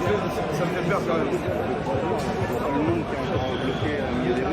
Ça me fait peur quand même. Le monde qui est encore bloqué au milieu des rues.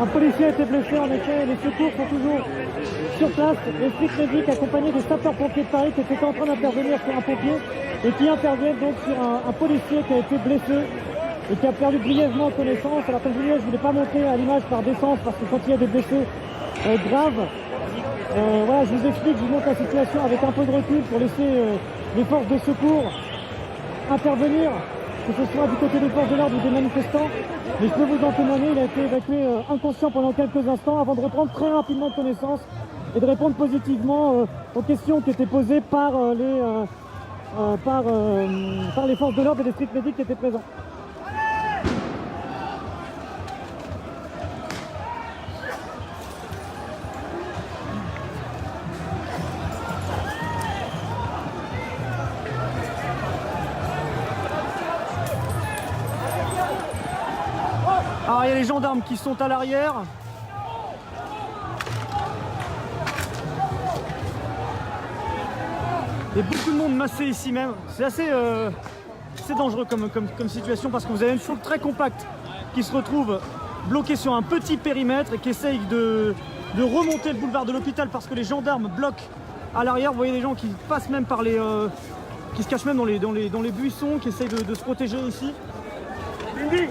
Un policier a été blessé, en effet, les secours sont toujours sur place. Les flics médics accompagnés des sapeurs-pompiers de Paris qui étaient en train d'intervenir sur un pompier et qui interviennent donc sur un policier qui a été blessé et qui a perdu brièvement connaissance. Alors comme je disais, je ne voulais pas monter à l'image par décence parce que quand il y a des blessés graves, voilà, je vous explique, je vous montre la situation avec un peu de recul pour laisser les forces de secours intervenir, que ce soit du côté des forces de l'ordre ou des manifestants. Mais je peux vous en témoigner, il a été évacué inconscient pendant quelques instants avant de reprendre très rapidement connaissance et de répondre positivement aux questions qui étaient posées par les forces de l'ordre et les flics médics qui étaient présents. Alors il y a les gendarmes qui sont à l'arrière. Il y a beaucoup de monde massé ici même. C'est assez dangereux comme situation parce que vous avez une foule très compacte qui se retrouve bloquée sur un petit périmètre et qui essaye de remonter le boulevard de l'Hôpital parce que les gendarmes bloquent à l'arrière. Vous voyez les gens qui passent même par les... qui se cachent même dans les buissons, qui essayent de se protéger ici. Lindy.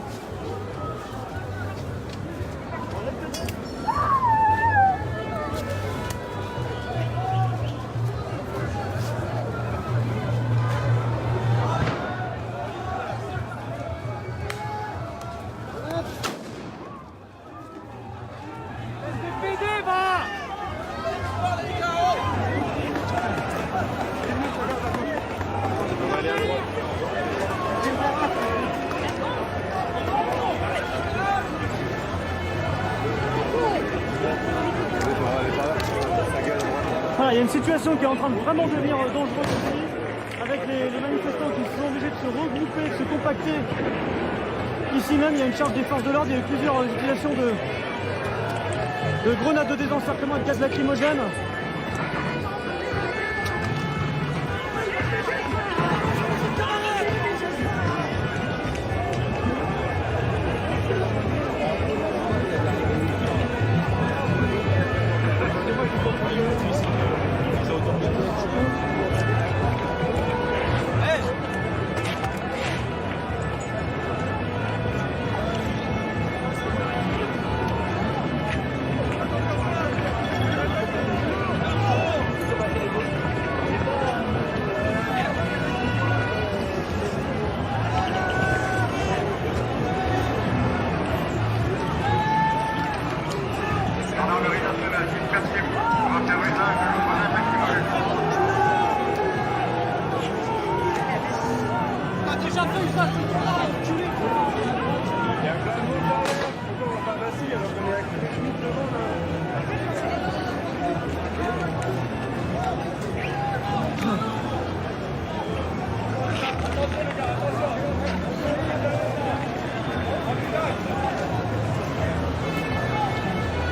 situation qui est en train de vraiment devenir dangereuse ici, avec les manifestants qui sont obligés de se regrouper, de se compacter. Ici même, il y a une charge des forces de l'ordre, il y a eu plusieurs utilisations de grenades de désencerclement et de gaz lacrymogène.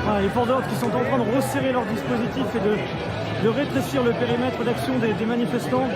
Voilà, les forces de l'ordre qui sont en train de resserrer leur dispositif et de rétrécir le périmètre d'action des manifestants.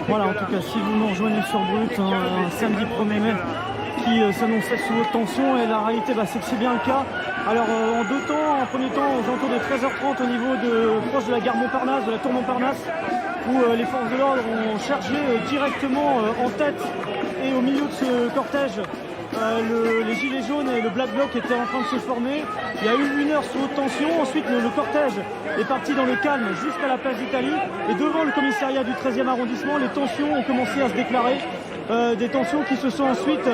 Voilà, en tout cas, si vous nous rejoignez sur Brut, un samedi 1er mai qui s'annonçait sous haute tension, et la réalité, c'est que c'est bien le cas. Alors, en deux temps, en premier temps, aux alentours de 13h30 au niveau proche de la gare Montparnasse, de la tour Montparnasse, où les forces de l'ordre ont chargé directement en tête et au milieu de ce cortège les gilets jaunes et le Black Bloc étaient en train de se former. Il y a eu 1 heure sous haute tension. Ensuite, le cortège est parti dans le calme jusqu'à la place d'Italie. Et devant le commissariat du 13e arrondissement, les tensions ont commencé à se déclarer. Des tensions qui se sont ensuite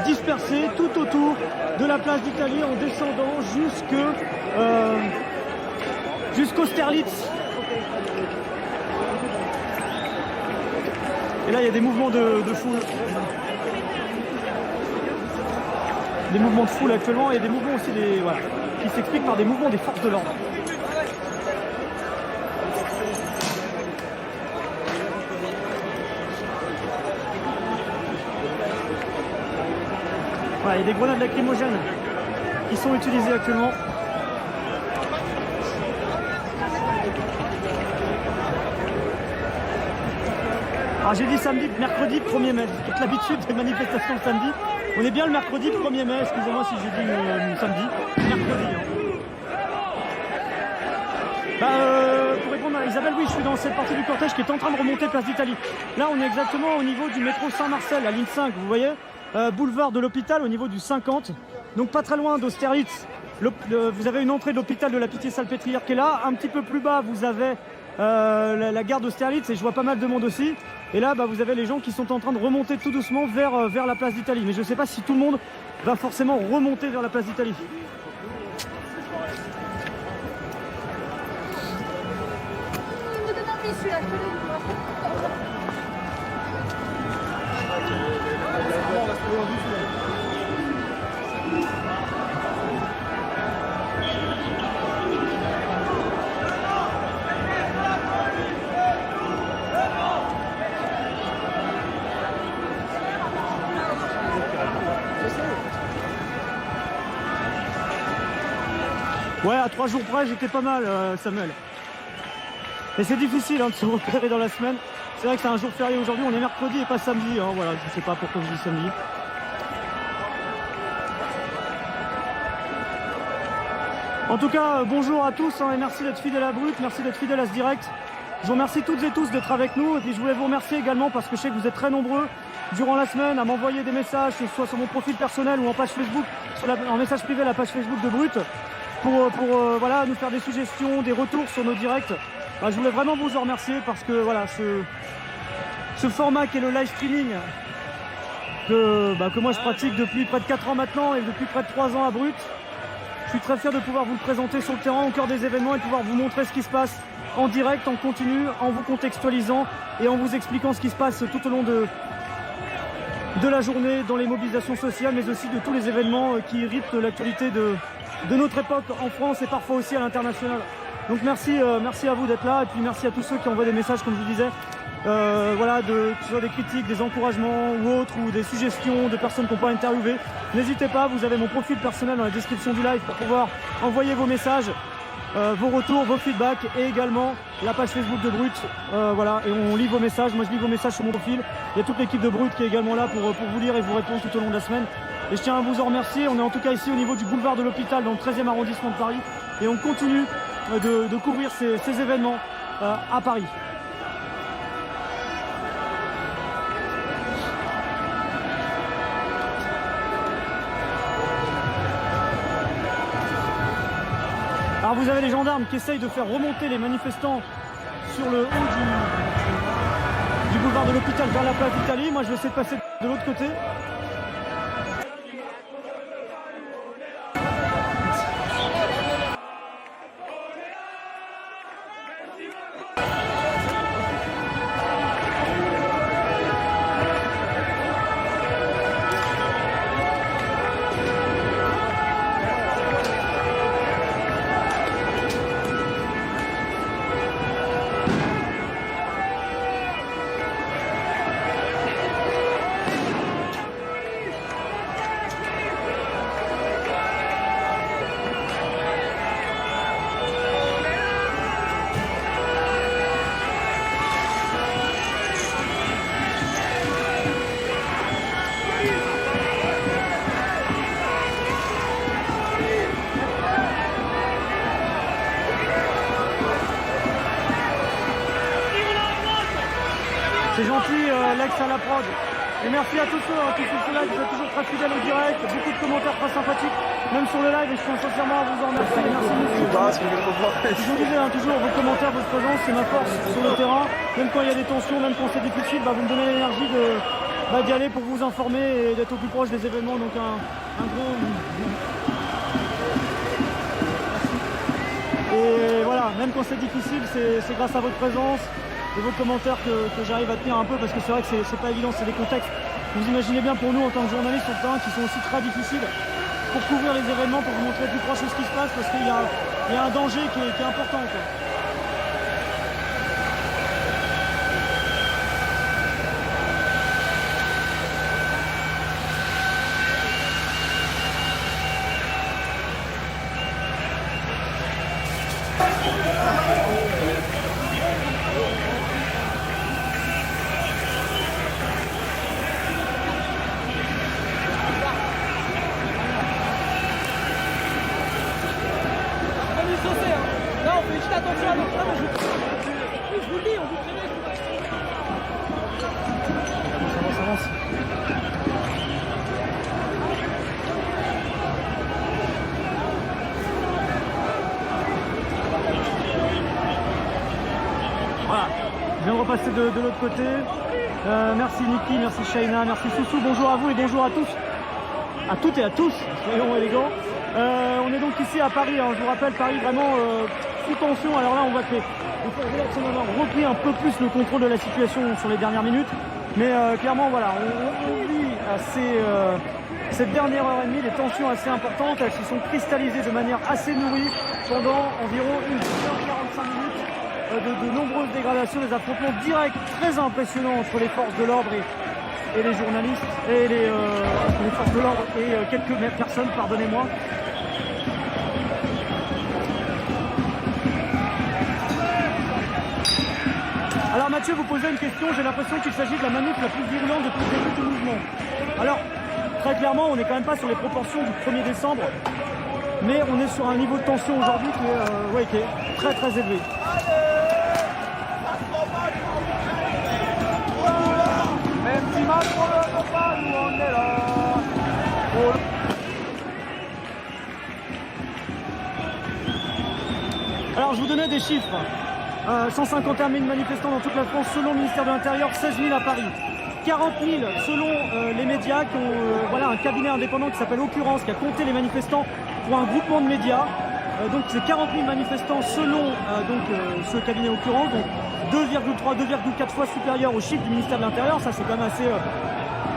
dispersées tout autour de la place d'Italie en descendant jusqu'Austerlitz. Et là, il y a des mouvements de foule. Des mouvements de foule actuellement et des mouvements aussi qui s'expliquent par des mouvements des forces de l'ordre. Voilà, il y a des grenades lacrymogènes qui sont utilisées actuellement. Alors j'ai dit samedi, mercredi 1er mai. J'ai toute l'habitude des manifestations le samedi. On est bien le mercredi 1er mai, excusez-moi si j'ai dit samedi. Mercredi. Pour répondre à Isabelle, oui, je suis dans cette partie du cortège qui est en train de remonter place d'Italie. Là, on est exactement au niveau du métro Saint-Marcel, la ligne 5, vous voyez, boulevard de l'hôpital au niveau du 50. Donc pas très loin d'Austerlitz. Vous avez une entrée de l'hôpital de la Pitié-Salpêtrière qui est là. Un petit peu plus bas, vous avez la gare d'Austerlitz et je vois pas mal de monde aussi. Et là, vous avez les gens qui sont en train de remonter tout doucement vers la place d'Italie. Mais je ne sais pas si tout le monde va forcément remonter vers la place d'Italie. Ouais, à 3 jours près, j'étais pas mal, Samuel. Et c'est difficile de se repérer dans la semaine. C'est vrai que c'est un jour férié aujourd'hui, on est mercredi et pas samedi. Voilà, je sais pas pourquoi je dis samedi. En tout cas, bonjour à tous et merci d'être fidèles à Brut, merci d'être fidèles à ce direct. Je vous remercie toutes et tous d'être avec nous et puis je voulais vous remercier également parce que je sais que vous êtes très nombreux durant la semaine à m'envoyer des messages, que ce soit sur mon profil personnel ou en page Facebook, en message privé à la page Facebook de Brut, pour voilà, nous faire des suggestions, des retours sur nos directs. Je voulais vraiment vous en remercier parce que voilà, ce format qui est le live streaming que moi je pratique depuis près de 4 ans maintenant et depuis près de 3 ans à Brut. Je suis très fier de pouvoir vous le présenter sur le terrain au cœur des événements et de pouvoir vous montrer ce qui se passe en direct, en continu, en vous contextualisant et en vous expliquant ce qui se passe tout au long de la journée, dans les mobilisations sociales, mais aussi de tous les événements qui rythment l'actualité de notre époque en France et parfois aussi à l'international. Donc merci à vous d'être là et puis merci à tous ceux qui envoient des messages comme je vous disais. Voilà, que ce soit des critiques, des encouragements ou autres, ou des suggestions de personnes qu'on peut interviewer. N'hésitez pas, vous avez mon profil personnel dans la description du live pour pouvoir envoyer vos messages, vos retours, vos feedbacks et également la page Facebook de Brut. Voilà, et on lit vos messages, moi je lis vos messages sur mon profil. Il y a toute l'équipe de Brut qui est également là pour vous lire et vous répondre tout au long de la semaine. Et je tiens à vous en remercier, on est en tout cas ici au niveau du boulevard de l'Hôpital dans le 13e arrondissement de Paris et on continue de couvrir ces événements à Paris. Alors vous avez les gendarmes qui essayent de faire remonter les manifestants sur le haut du boulevard de l'Hôpital vers la place d'Italie. Moi je vais essayer de passer de l'autre côté. C'est gentil, Lex à la prod. Et merci à tous ceux qui sont là, vous êtes toujours très fidèles au direct, beaucoup de commentaires très sympathiques, même sur le live, et je tiens sincèrement à vous en remercier. Merci beaucoup. Je vous disais toujours, vos commentaires, votre présence, c'est ma force sur le terrain. Même quand il y a des tensions, même quand c'est difficile, vous me donnez l'énergie d'y aller pour vous informer et d'être au plus proche des événements. Donc un gros... Et voilà, même quand c'est difficile, c'est grâce à votre présence et vos commentaires que j'arrive à tenir un peu, parce que c'est vrai que c'est pas évident, c'est des contextes. Vous imaginez bien pour nous en tant que journalistes sur le terrain qui sont aussi très difficiles pour couvrir les événements, pour vous montrer plus proche de ce qui se passe, parce qu'il y a un danger qui est important, quoi. Attention à l'autre, je vous le dis, on vous prévient. Ça avance. Voilà, je viens de repasser de l'autre côté. Merci Niki, merci Shaina, merci Soussou, bonjour à vous et bonjour à tous. À toutes et à tous, soyons élégants. On est donc ici à Paris, hein, je vous rappelle, Paris vraiment sous tension. Alors là, on voit que les forces de l'ordre ont repris un peu plus le contrôle de la situation sur les dernières minutes. Mais clairement, voilà, on vit cette dernière heure et demie des tensions assez importantes. Elles se sont cristallisées de manière assez nourrie pendant environ 1h45 minutes. De nombreuses dégradations, des affrontements directs très impressionnants entre les forces de l'ordre et les journalistes, et les forces de l'ordre et quelques personnes, pardonnez-moi. Alors Mathieu vous posait une question, j'ai l'impression qu'il s'agit de la manif la plus virulente depuis le début du mouvement. Alors, très clairement, on n'est quand même pas sur les proportions du 1er décembre, mais on est sur un niveau de tension aujourd'hui qui est très très élevé. Même si Macron ne veut pas, nous on est là. Alors je vous donnais des chiffres. 151 000 manifestants dans toute la France selon le ministère de l'Intérieur, 16 000 à Paris. 40 000 selon les médias qui ont un cabinet indépendant qui s'appelle Occurrence, qui a compté les manifestants pour un groupement de médias. Donc c'est 40 000 manifestants selon ce cabinet Occurrence, donc 2,3, 2,4 fois supérieur au chiffre du ministère de l'Intérieur. Ça c'est quand même assez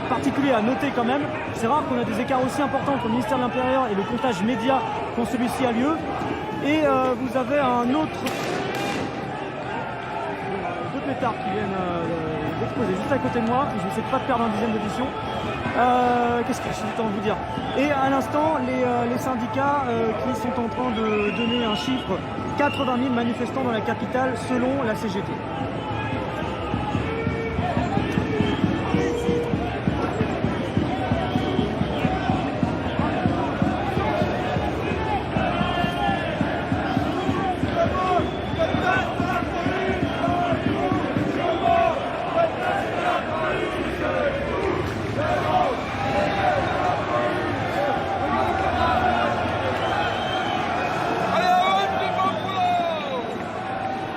particulier à noter quand même. C'est rare qu'on a des écarts aussi importants entre le ministère de l'Intérieur et le comptage média quand celui-ci a lieu. Et vous avez un autre... deux pétards qui viennent d'exploser juste à côté de moi. Je n'essaie pas de perdre un dixième d'audition. Qu'est-ce que j'ai le temps de vous dire? Et à l'instant, les syndicats qui sont en train de donner un chiffre, 80 000 manifestants dans la capitale selon la CGT.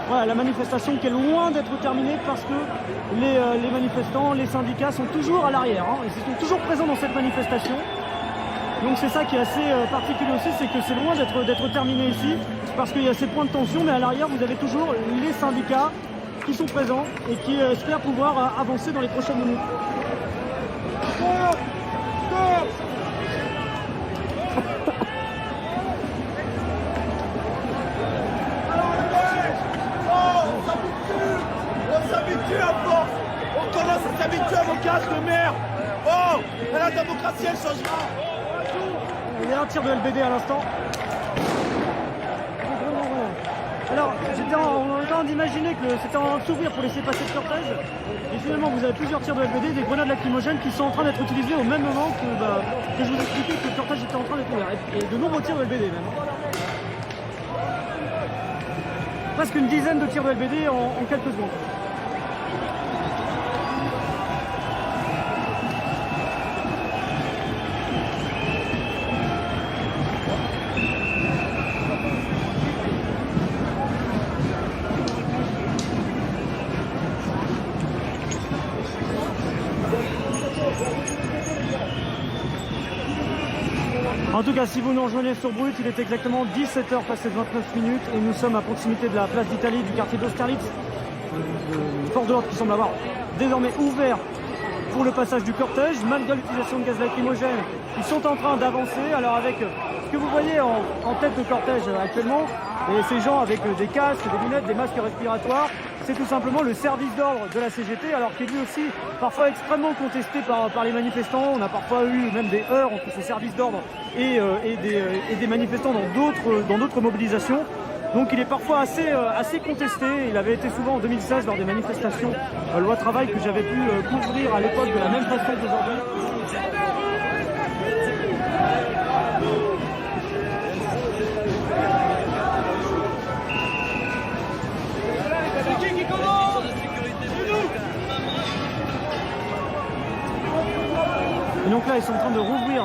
Voilà, la manifestation qui est loin d'être terminée parce que les manifestants, les syndicats sont toujours à l'arrière, hein, ils sont toujours présents dans cette manifestation. Donc c'est ça qui est assez particulier aussi, c'est que c'est loin d'être terminé ici, parce qu'il y a ces points de tension, mais à l'arrière vous avez toujours les syndicats qui sont présents et qui espèrent pouvoir avancer dans les prochaines minutes. On commence à s'habituer à vos casques de merde. Oh, la démocratie elle changera. Il y a un tir de LBD à l'instant. Alors, on est en train d'imaginer que c'était en train de s'ouvrir pour laisser passer le cortège. Et finalement, vous avez plusieurs tirs de LBD, des grenades lacrymogènes qui sont en train d'être utilisées au même moment que je vous expliquais que le cortège était en train d'être ouvert. Et de nombreux tirs de LBD même. Presque une dizaine de tirs de LBD en quelques secondes. En tout cas, si vous nous rejoignez sur Brut, il est exactement 17h passé de 29 minutes et nous sommes à proximité de la place d'Italie, du quartier d'Austerlitz. Les forces de l'ordre qui semblent avoir désormais ouvert pour le passage du cortège, malgré l'utilisation de gaz lacrymogène. Ils sont en train d'avancer. Alors avec ce que vous voyez en tête de cortège actuellement, et ces gens avec des casques, des lunettes, des masques respiratoires, c'est tout simplement le service d'ordre de la CGT, alors qui est lui aussi parfois extrêmement contesté par les manifestants. On a parfois eu même des heurts entre ce service d'ordre et des manifestants dans d'autres mobilisations. Donc il est parfois assez contesté. Il avait été souvent en 2016 lors des manifestations loi travail que j'avais pu couvrir à l'époque de la même façon qu'aujourd'hui. Et donc là, ils sont en train de rouvrir.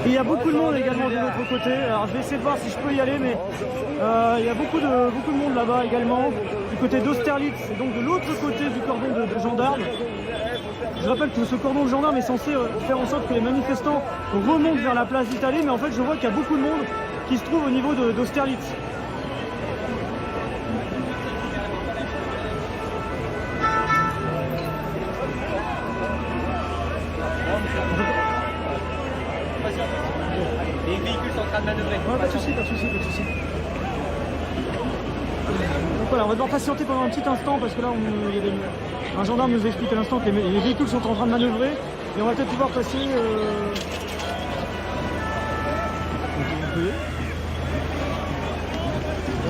Il y a beaucoup de monde également de l'autre côté. Alors je vais essayer de voir si je peux y aller, mais il y a beaucoup de monde là-bas également du côté d'Austerlitz, et donc de l'autre côté du cordon de gendarmes. Je rappelle que ce cordon de gendarmes est censé faire en sorte que les manifestants remontent vers la place d'Italie, mais en fait je vois qu'il y a beaucoup de monde qui se trouve au niveau d'Austerlitz. Les véhicules sont en train de manœuvrer. Ouais, pas de soucis, pas de soucis, pas de soucis. Donc voilà, on va devoir patienter pendant un petit instant parce que là, un gendarme nous explique à l'instant que les véhicules sont en train de manœuvrer et on va peut-être pouvoir passer.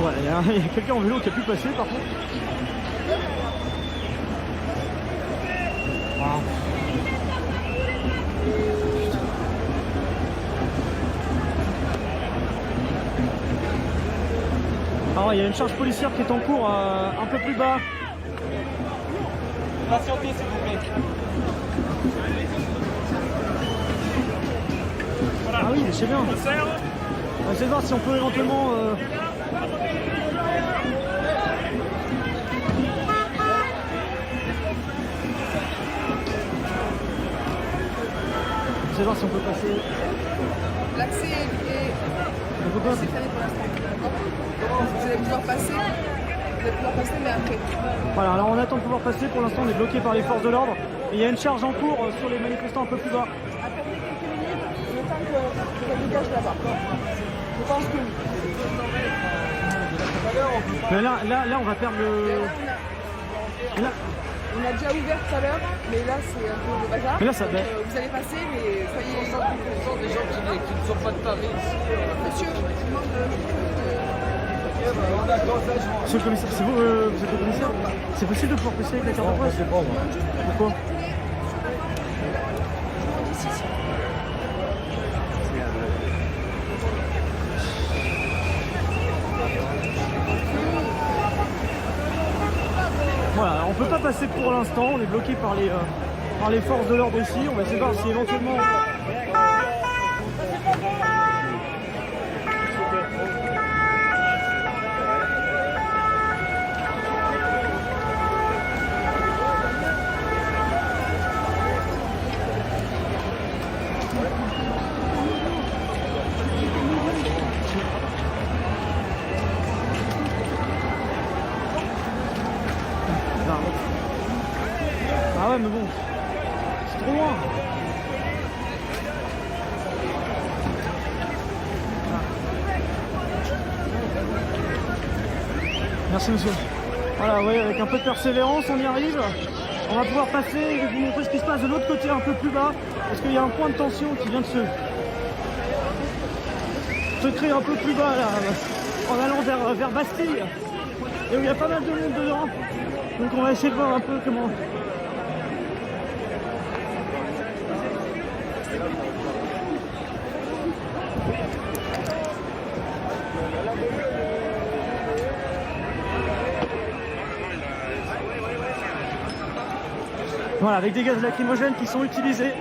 Voilà, il y a quelqu'un en vélo qui a pu passer par contre. Wow. Alors il y a une charge policière qui est en cours un peu plus bas. Patientez s'il vous plaît. Ah oui, c'est bien. On va essayer de voir si on peut éventuellement... On va essayer de voir si on peut passer... L'accès est On peut pas... fermé pour l'instant. Vous allez pouvoir passer. Vous allez pouvoir passer, mais après. Voilà, alors on attend de pouvoir passer. Pour l'instant, on est bloqué par les forces de l'ordre. Et il y a une charge en cours sur les manifestants un peu plus bas. Attendez quelques minutes, le temps que ça dégage là-bas. Je pense que oui. Mais là, on va perdre le... Là, On a déjà ouvert tout à l'heure, mais là c'est un peu le bazar. mais là, ça... Vous allez passer, mais soyez... 60% des gens qui ne sont pas de Paris ici. Monsieur, je vous demande Monsieur le commissaire, c'est vous, vous êtes le commissaire? C'est possible de pouvoir passer avec la carte de presse? Pourquoi? Voilà, on peut pas passer pour l'instant, on est bloqué par les forces de l'ordre ici. On va essayer de voir si éventuellement... Ah ouais, mais bon, c'est trop loin. Merci monsieur. Voilà, ouais, avec un peu de persévérance, on y arrive. On va pouvoir passer et vous montrer ce qui se passe de l'autre côté un peu plus bas. Parce qu'il y a un point de tension qui vient de se créer un peu plus bas là, en allant vers Bastille. Et où il y a pas mal de monde dedans. Donc on va essayer de voir un peu comment... Voilà, avec des gaz lacrymogènes qui sont utilisés.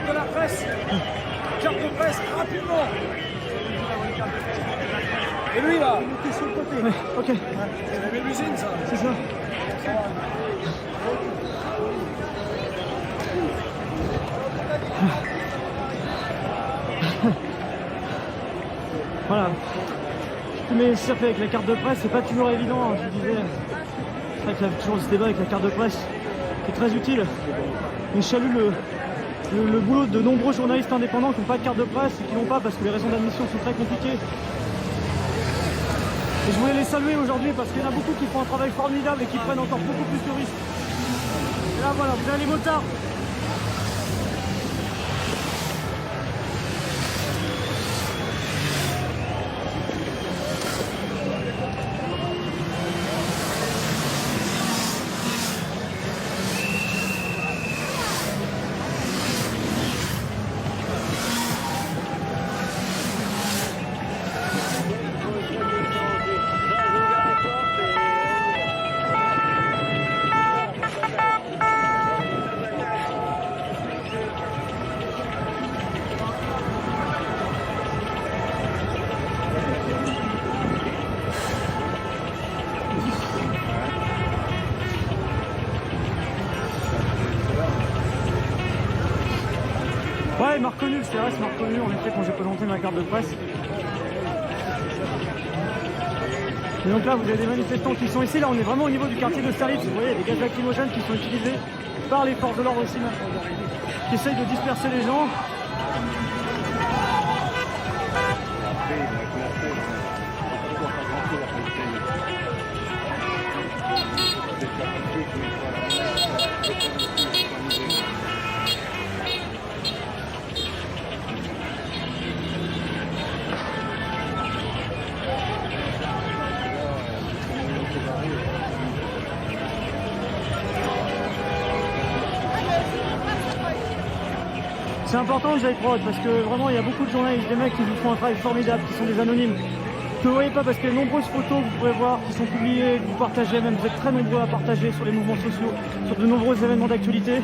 de la presse. Carte de presse, rapidement. Et lui là, il était sur le côté. Ouais, ok, C'est la même usine ça. c'est ça. Voilà. Mais c'est fait avec la carte de presse, c'est pas toujours évident, hein, je vous disais. C'est vrai qu'il y a toujours ce débat avec la carte de presse, qui est très utile. Mais je salue le boulot de nombreux journalistes indépendants qui n'ont pas de carte de presse et qui n'ont pas parce que les raisons d'admission sont très compliquées. Et je voulais les saluer aujourd'hui parce qu'il y en a beaucoup qui font un travail formidable et qui prennent encore beaucoup plus de risques. Et là voilà, vous avez les motards. Ouais, il m'a reconnu, c'est vrai, il m'a reconnu en effet quand j'ai présenté ma carte de presse. Et donc là, vous avez des manifestants qui sont ici. Là, on est vraiment au niveau du quartier d'Austerlitz. Vous voyez, il y a des gaz lacrymogènes qui sont utilisés par les forces de l'ordre aussi, qui essayent de disperser les gens. Après, il va commencer. Il va pas pouvoir faire grand-chose après le pays. C'est pas compliqué, mais C'est important que j'aille prod parce que vraiment il y a beaucoup de journalistes, des mecs qui vous font un travail formidable, qui sont des anonymes. Que vous voyez pas parce qu'il y a de nombreuses photos que vous pouvez voir qui sont publiées, que vous partagez, même vous êtes très nombreux à partager sur les mouvements sociaux, sur de nombreux événements d'actualité.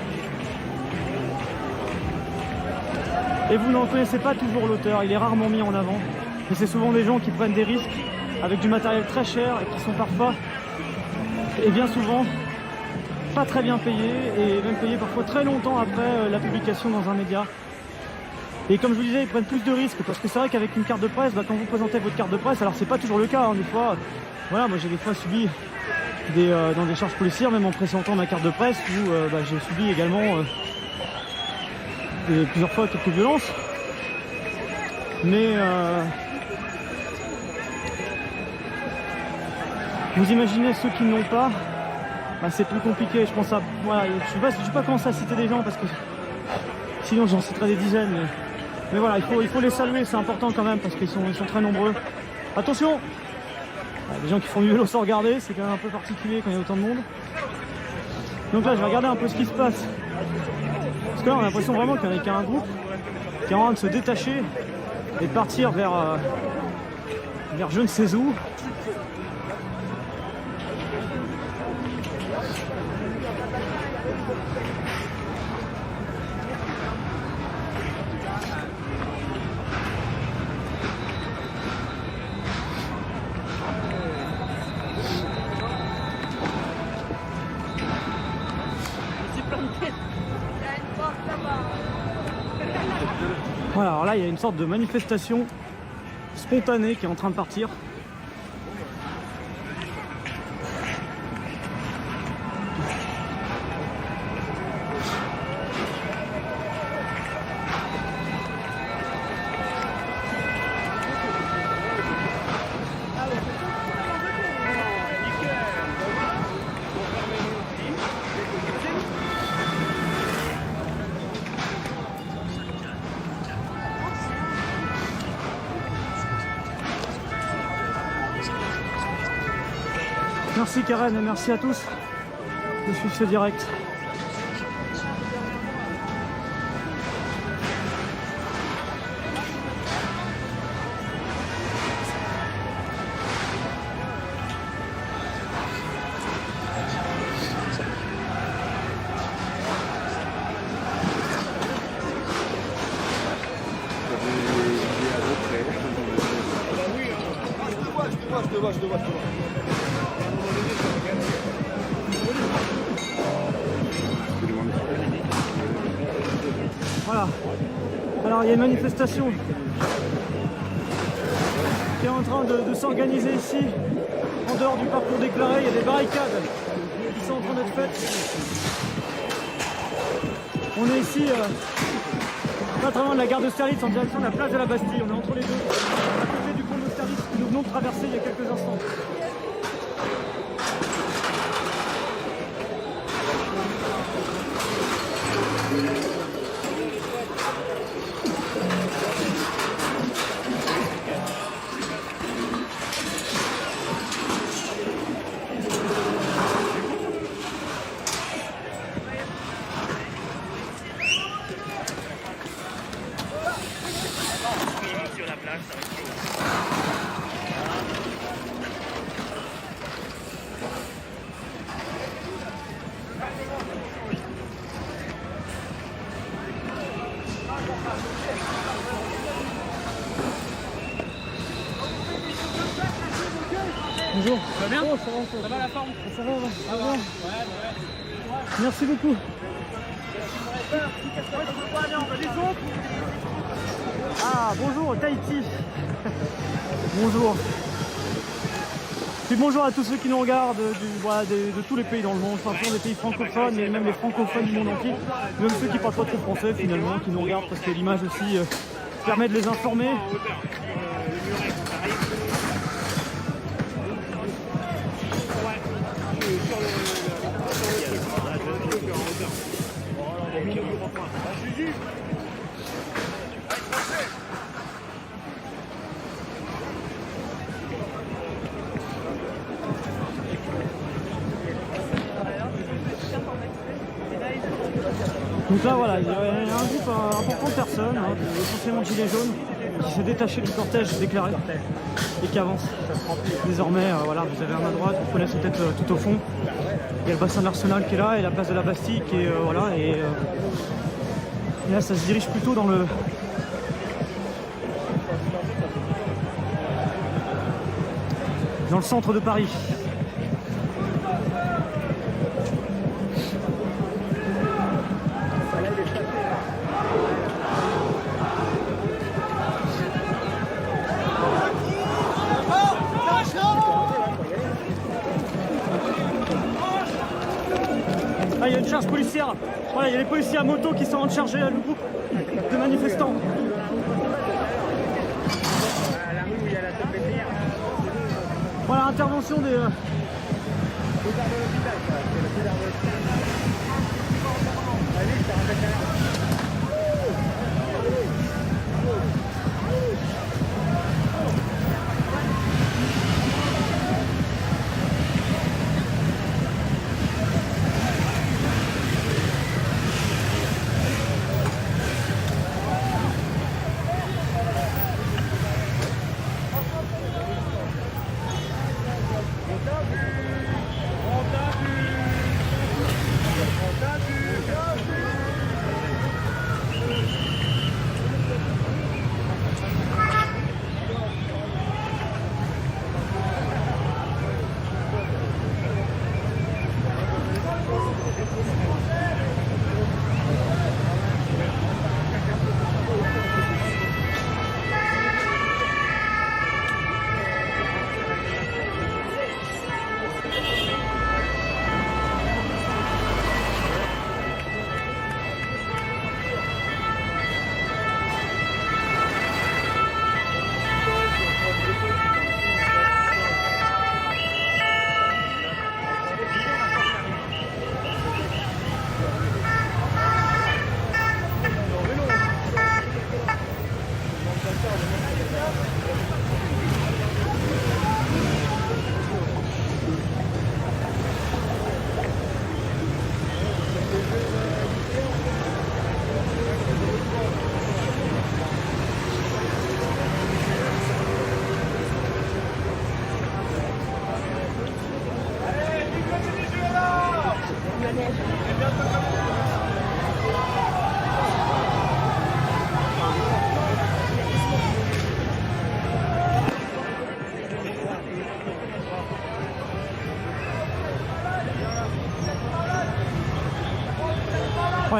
Et vous n'en connaissez pas toujours l'auteur, il est rarement mis en avant. Et c'est souvent des gens qui prennent des risques avec du matériel très cher et qui sont parfois, et bien souvent, pas très bien payés et même payés parfois très longtemps après la publication dans un média. Et comme je vous disais, ils prennent plus de risques parce que c'est vrai qu'avec une carte de presse, quand vous présentez votre carte de presse, alors c'est pas toujours le cas, hein, des fois, voilà, moi j'ai des fois subi dans des charges policières, même en présentant ma carte de presse, où j'ai subi également plusieurs fois quelques violences. Mais vous imaginez ceux qui ne l'ont pas, c'est plus compliqué, je pense à... Voilà, je ne vais pas commencer à citer des gens parce que sinon j'en citerai des dizaines. Mais voilà, il faut les saluer, c'est important quand même parce qu'ils sont très nombreux. Attention, les gens qui font du vélo sans regarder, c'est quand même un peu particulier quand il y a autant de monde. Donc là, je vais regarder un peu ce qui se passe. Parce que là, on a l'impression vraiment qu'il n'y a qu'un groupe qui est en train de se détacher et de partir vers je ne sais où. Voilà, alors là il y a une sorte de manifestation spontanée qui est en train de partir. Merci Karen et merci à tous de suivre ce direct. te vois. Voilà. Alors il y a une manifestation qui est en train de s'organiser ici, en dehors du parcours déclaré. Il y a des barricades qui sont en train d'être faites. On est ici, pas très loin de la gare d'Austerlitz, en direction de la place de la Bastille. On est entre les deux, à côté du pont d'Austerlitz que nous venons de traverser il y a quelques instants. Bonjour. Ça va bien? Oh, ça va la forme? Ça va, ça va. Merci beaucoup. Ah, bonjour Tahiti. Bonjour. Puis bonjour à tous ceux qui nous regardent de tous les pays dans le monde, enfin des pays francophones et même les francophones du monde entier, même ceux qui parlent pas trop français finalement, qui nous regardent parce que l'image aussi permet de les informer. Donc là voilà, il y a un groupe important de personnes, essentiellement de gilets jaunes, qui s'est détaché du cortège déclaré et qui avance. Désormais, voilà, vous avez à ma droite, vous connaissez peut-être tout au fond, il y a le bassin de l'Arsenal qui est là et la place de la Bastille qui est voilà, et là ça se dirige plutôt dans le centre de Paris. Ah, il y a une charge policière. Voilà, il y a les policiers à moto qui sont en train de charger le groupe de manifestants. Voilà, intervention des...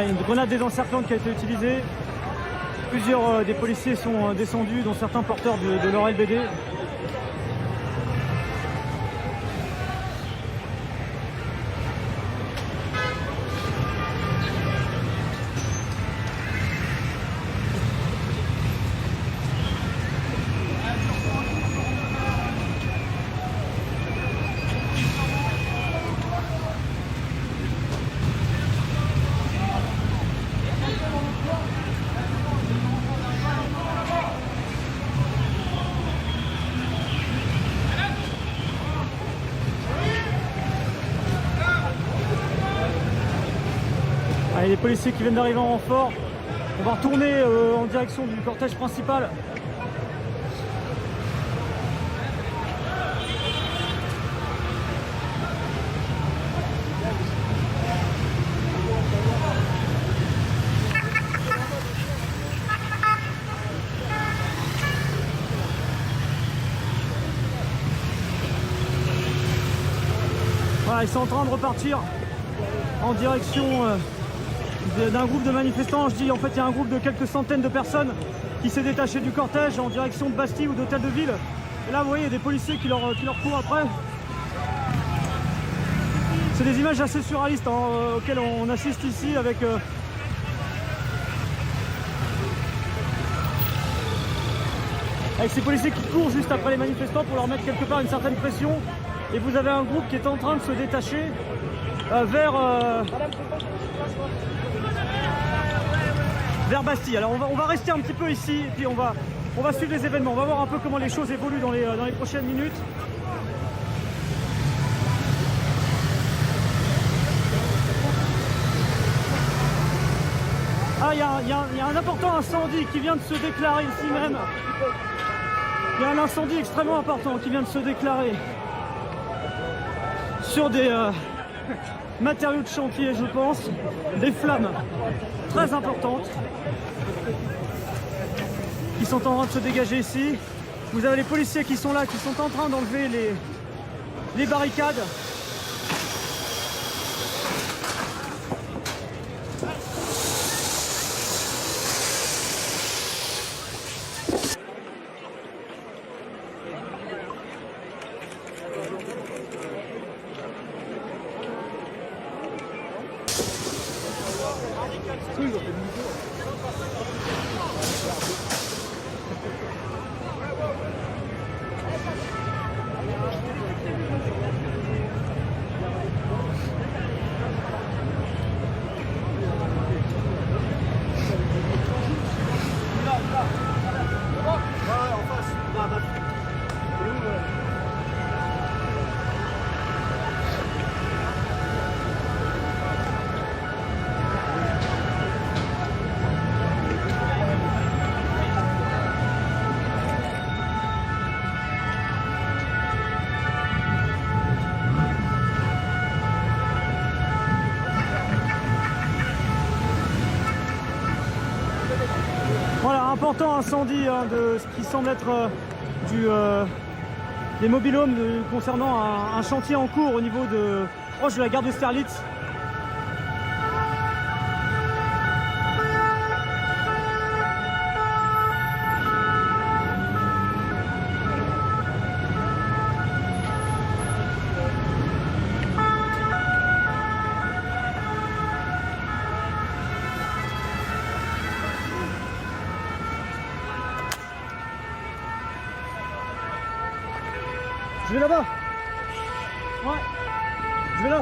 Ouais, une grenade désencerclante qui a été utilisée. Plusieurs des policiers sont descendus, dont certains porteurs de leur LBD. Allez, les policiers qui viennent d'arriver en renfort. On va retourner en direction du cortège principal. Voilà, ils sont en train de repartir en direction d'un groupe de manifestants. Je dis en fait il y a un groupe de quelques centaines de personnes qui s'est détaché du cortège en direction de Bastille ou d'Hôtel de Ville. Et là vous voyez il y a des policiers qui leur courent après. C'est des images assez surréalistes auxquelles on assiste ici avec ces policiers qui courent juste après les manifestants pour leur mettre quelque part une certaine pression. Et vous avez un groupe qui est en train de se détacher vers Bastille. Alors on va rester un petit peu ici et puis on va suivre les événements. On va voir un peu comment les choses évoluent dans les prochaines minutes. Ah, il y a un important incendie qui vient de se déclarer ici même. Il y a un incendie extrêmement important qui vient de se déclarer sur des matériaux de chantier, je pense, des flammes très importantes qui sont en train de se dégager ici. Vous avez les policiers qui sont là, qui sont en train d'enlever les barricades. Voilà, important incendie de ce qui semble être des mobil-homes concernant un chantier en cours au niveau proche de la gare d'Austerlitz. Je vais là-bas. Ouais. Je vais là.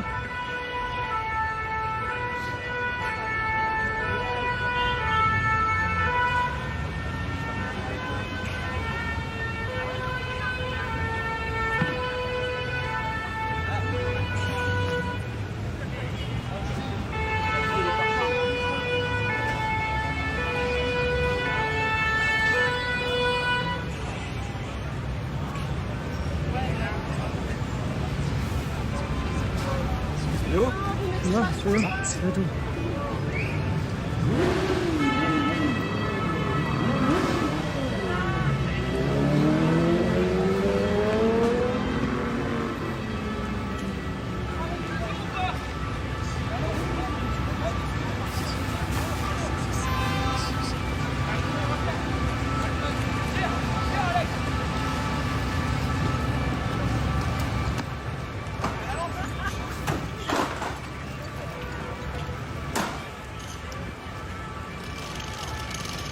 C'est tout.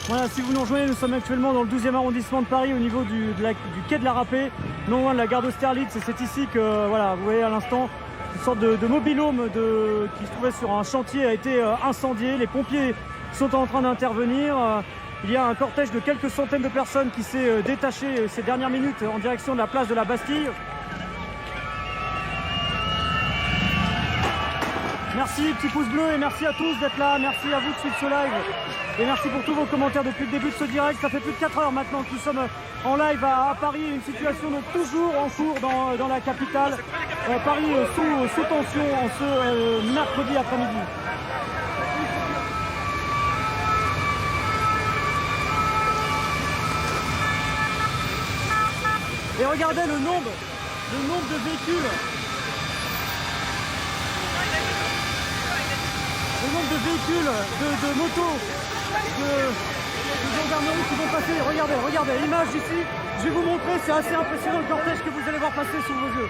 Voilà, si vous nous rejoignez, nous sommes actuellement dans le 12e arrondissement de Paris au niveau du quai de la Râpée, non loin de la gare d'Austerlitz. Et c'est ici que, voilà, vous voyez à l'instant, une sorte de mobil-home qui se trouvait sur un chantier a été incendié. Les pompiers sont en train d'intervenir. Il y a un cortège de quelques centaines de personnes qui s'est détaché ces dernières minutes en direction de la place de la Bastille. Merci, petit pouce bleu, et merci à tous d'être là. Merci à vous de suivre ce live. Et merci pour tous vos commentaires depuis le début de ce direct. Ça fait plus de 4 heures maintenant que nous sommes en live à Paris. Une situation donc toujours en cours dans la capitale. Paris sous tension en ce mercredi après-midi. Et regardez le nombre de véhicules. Le nombre de véhicules, de motos, de gendarmerie qui vont passer. Regardez, image ici. Je vais vous montrer, c'est assez impressionnant le cortège que vous allez voir passer sous vos yeux.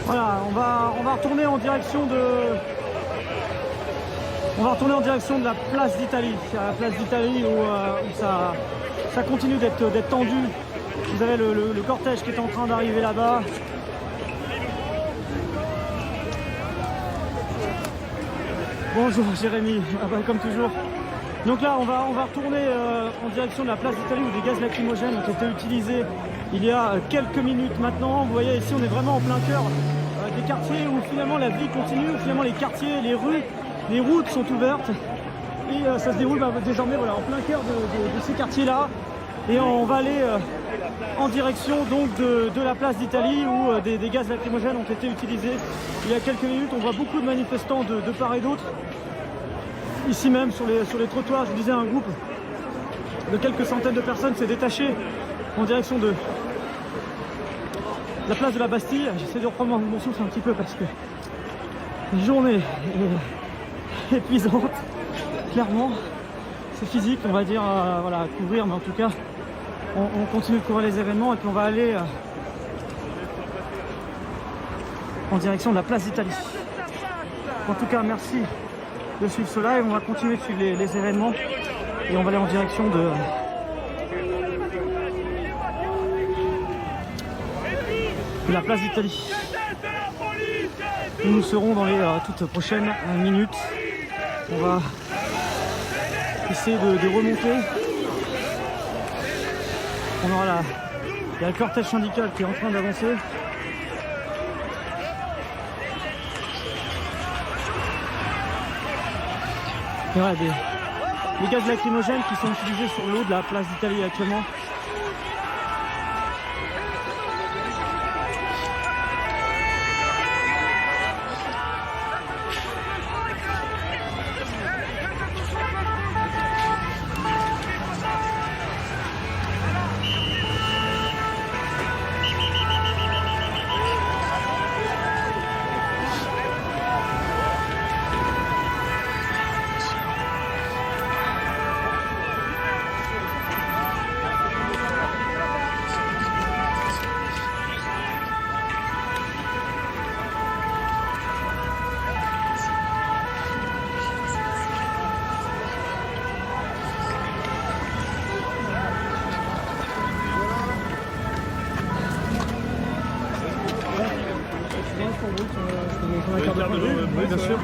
Voilà, on va retourner en direction de la place d'Italie. La place d'Italie où ça continue d'être tendu. Vous avez le cortège qui est en train d'arriver là-bas. Bonjour Jérémy, comme toujours. Donc là, on va retourner en direction de la place d'Italie où des gaz lacrymogènes ont été utilisés il y a quelques minutes maintenant. Vous voyez ici, on est vraiment en plein cœur des quartiers où finalement la vie continue, où finalement les quartiers, les rues, les routes sont ouvertes. Et ça se déroule désormais voilà, en plein cœur de ces quartiers-là. Et on va aller en direction donc de la place d'Italie où des gaz lacrymogènes ont été utilisés il y a quelques minutes. On voit beaucoup de manifestants de part et d'autre. Ici même sur les trottoirs, je vous disais, un groupe de quelques centaines de personnes s'est détaché en direction de la place de la Bastille. J'essaie de reprendre mon souffle un petit peu parce que la journée est épuisante, clairement. C'est physique, on va dire, voilà, à couvrir, mais en tout cas, on continue de couvrir les événements et puis on va aller en direction de la place d'Italie. En tout cas, merci de suivre cela et on va continuer de suivre les événements et on va aller en direction de la place d'Italie. Nous serons dans les toutes prochaines minutes. On va essayer de remonter. On aura il y a le cortège syndical qui est en train d'avancer. Et voilà, des gaz lacrymogènes qui sont utilisés sur le haut de la place d'Italie actuellement. Oui, bien sûr.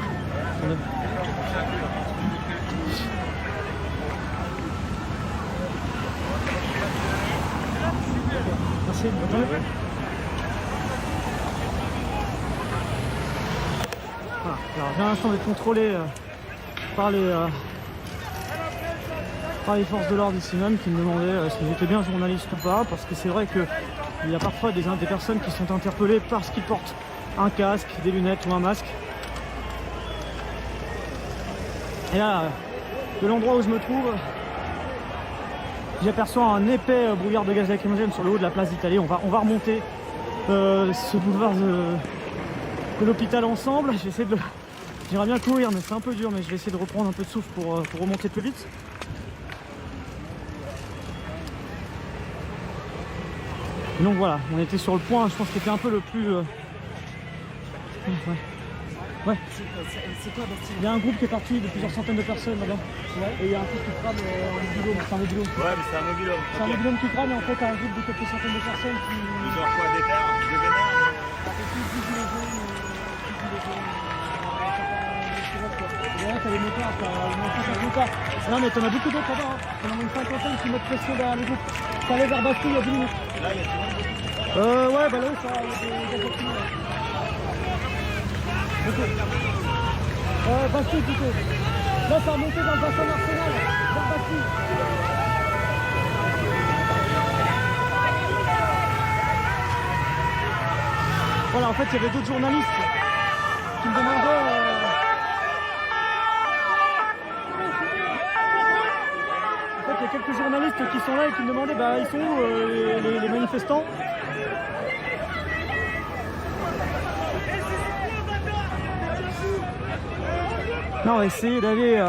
Merci, bonne journée. Voilà. Alors, j'ai l'instant d'être contrôlé par les forces de l'ordre ici même qui me demandaient si j'étais bien journaliste ou pas, parce que c'est vrai qu'il y a parfois des personnes qui sont interpellées parce qu'ils portent un casque, des lunettes ou un masque. Et là, de l'endroit où je me trouve, j'aperçois un épais brouillard de gaz lacrymogène sur le haut de la place d'Italie. On va remonter ce boulevard de l'hôpital ensemble. J'aimerais bien courir, mais c'est un peu dur, mais je vais essayer de reprendre un peu de souffle pour remonter plus vite. Donc voilà, on était sur le point, je pense que c'était un peu le plus... Ouais. C'est quoi Bastille? Il y a un groupe qui est parti de plusieurs centaines de personnes là-bas. Ouais. Et il y a un truc qui crame en mobilhome. C'est un mobilhome. Ouais, mais c'est un mobilhome. C'est un mobilhome qui crame et en fait il y a un groupe de quelques centaines de personnes qui... Genre quoi, des terres, de vénère. T'as des motards, non mais t'en as beaucoup d'autres là-bas, t'en as une cinquantaine qui mettent pression derrière le groupe. Ça allait vers Bastille il y a 10 minutes. Là il y a tout le monde. Ouais, bah là où ça, il y a des actifs. Bastille plutôt. Là ça a monté dans le bassin d'Arsenal, vers Bastille. Voilà, en fait il y avait d'autres journalistes qui me demandaient... Il y a quelques journalistes qui sont là et qui me demandaient ils sont où les manifestants. Non, on va essayer d'aller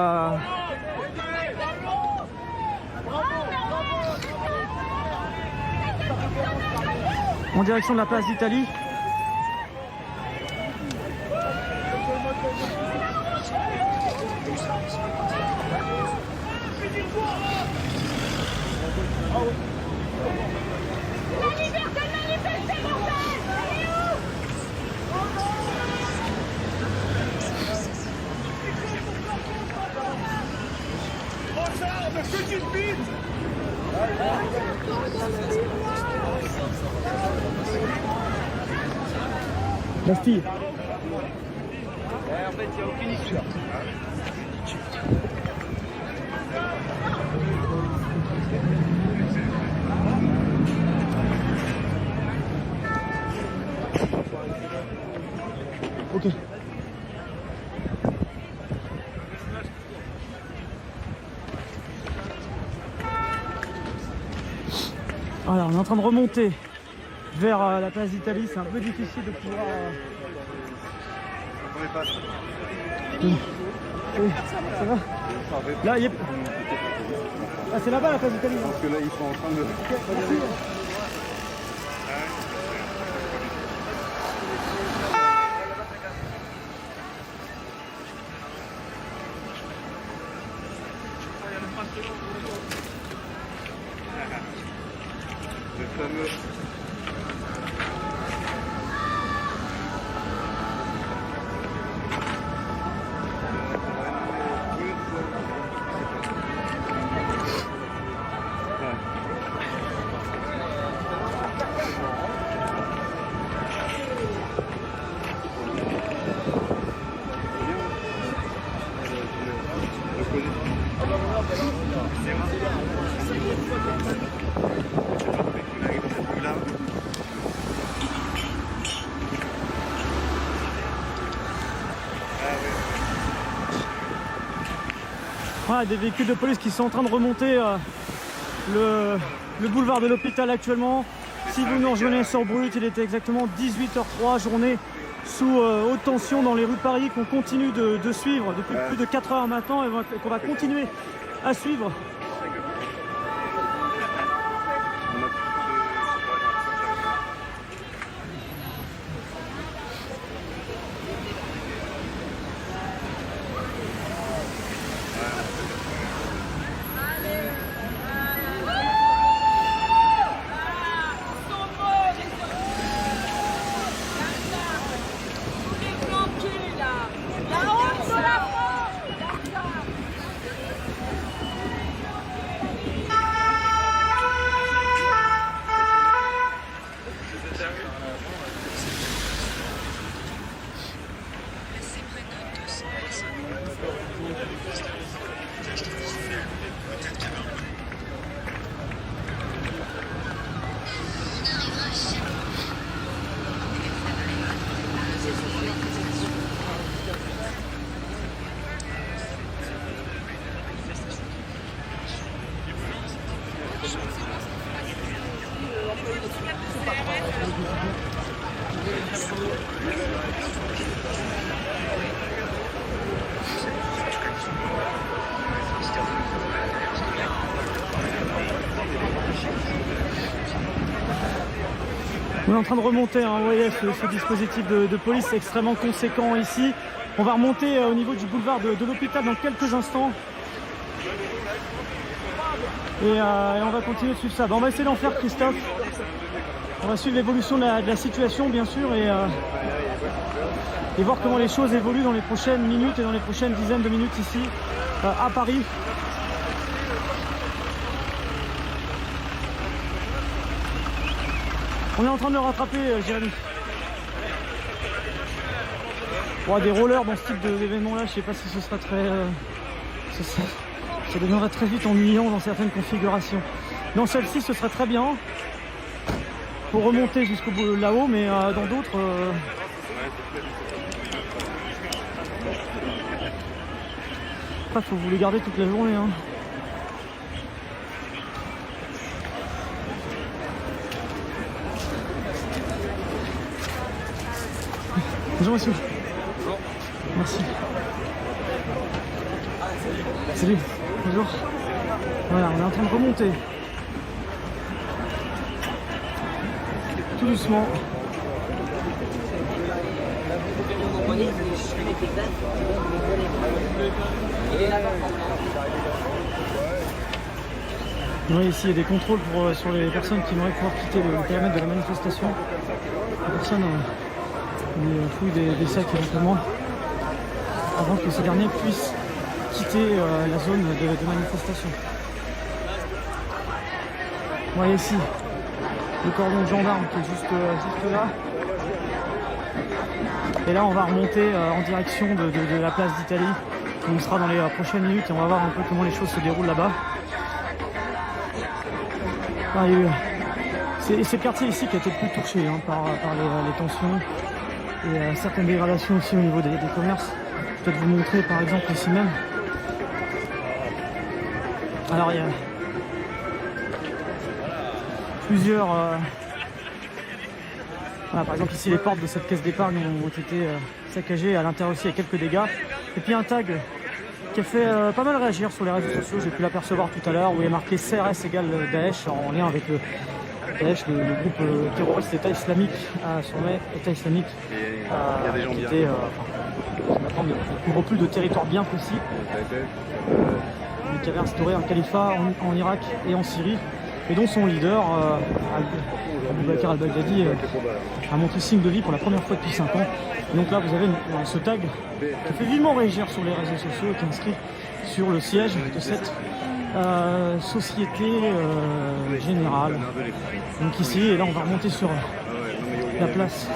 en direction de la place d'Italie. La liberté de manifester, bordel! Elle est où? Regarde, mais ce qui te vide! Bastille. Ouais, en fait, il n'y a aucune issue. Ok. Voilà, on est en train de remonter vers la place d'Italie. C'est un peu difficile de pouvoir... On est pas. Oui, ça va. Là, il est... Ah, c'est là-bas la place d'Italie. Parce que là, ils sont en train de... Ok, merci. Le fameux. Voilà, des véhicules de police qui sont en train de remonter le boulevard de l'hôpital actuellement. Si vous nous rejoignez sur Brut, il était exactement 18h03, journée sous haute tension dans les rues de Paris qu'on continue de suivre depuis plus de 4 heures maintenant et qu'on va continuer à suivre. On est en train de remonter, hein, vous voyez, ce dispositif de police extrêmement conséquent ici. On va remonter au niveau du boulevard de l'hôpital dans quelques instants. Et on va continuer de suivre ça. On va essayer d'en faire, Christophe. On va suivre l'évolution de la situation, bien sûr, et voir comment les choses évoluent dans les prochaines minutes et dans les prochaines dizaines de minutes ici, à Paris. On est en train de le rattraper, Jérémy. Bon, des rollers dans ce type d'événement là, je sais pas si ce sera très... ça deviendrait très vite ennuyant dans certaines configurations. Dans celle-ci, ce serait très bien pour remonter jusqu'au bout là-haut, mais dans d'autres... Après, faut vous les garder toute la journée, hein. Bonjour monsieur. Bonjour. Merci. Salut. Bonjour. Voilà, on est en train de remonter. Tout doucement. Oui, ici il y a des contrôles sur les personnes qui n'auraient pouvoir quitter le périmètre de la manifestation. Les personnes fouillent des sacs éventuellement avant que ces derniers puissent quitter la zone de manifestation. Vous voyez ici le cordon de gendarme qui est juste là. Et là on va remonter en direction de la place d'Italie. On sera dans les prochaines minutes et on va voir un peu comment les choses se déroulent là-bas. Ah, c'est le quartier ici qui a été le plus touché hein, par les tensions et certaines dégradations aussi au niveau des commerces. Je vais peut-être vous montrer par exemple ici même. Alors il y a plusieurs... Voilà, par exemple ici les portes de cette caisse d'épargne ont été saccagées, à l'intérieur aussi il y a quelques dégâts. Et puis un tag qui a fait pas mal réagir sur les réseaux sociaux, j'ai pu l'apercevoir tout à l'heure, où il est marqué CRS égale Daesh, en lien avec le Daesh, le groupe terroriste État islamique, surnommé État islamique, qui était, ne couvre plus de territoire bien précis. qui avait instauré un califat en Irak et en Syrie, et dont son leader, Abu Bakr al-Baghdadi, a montré signe de vie pour la première fois depuis 5 ans. Et donc là, vous avez ce tag qui fait vivement réagir sur les réseaux sociaux et qui est inscrit sur le siège de cette société générale. Donc ici, et là on va remonter sur la place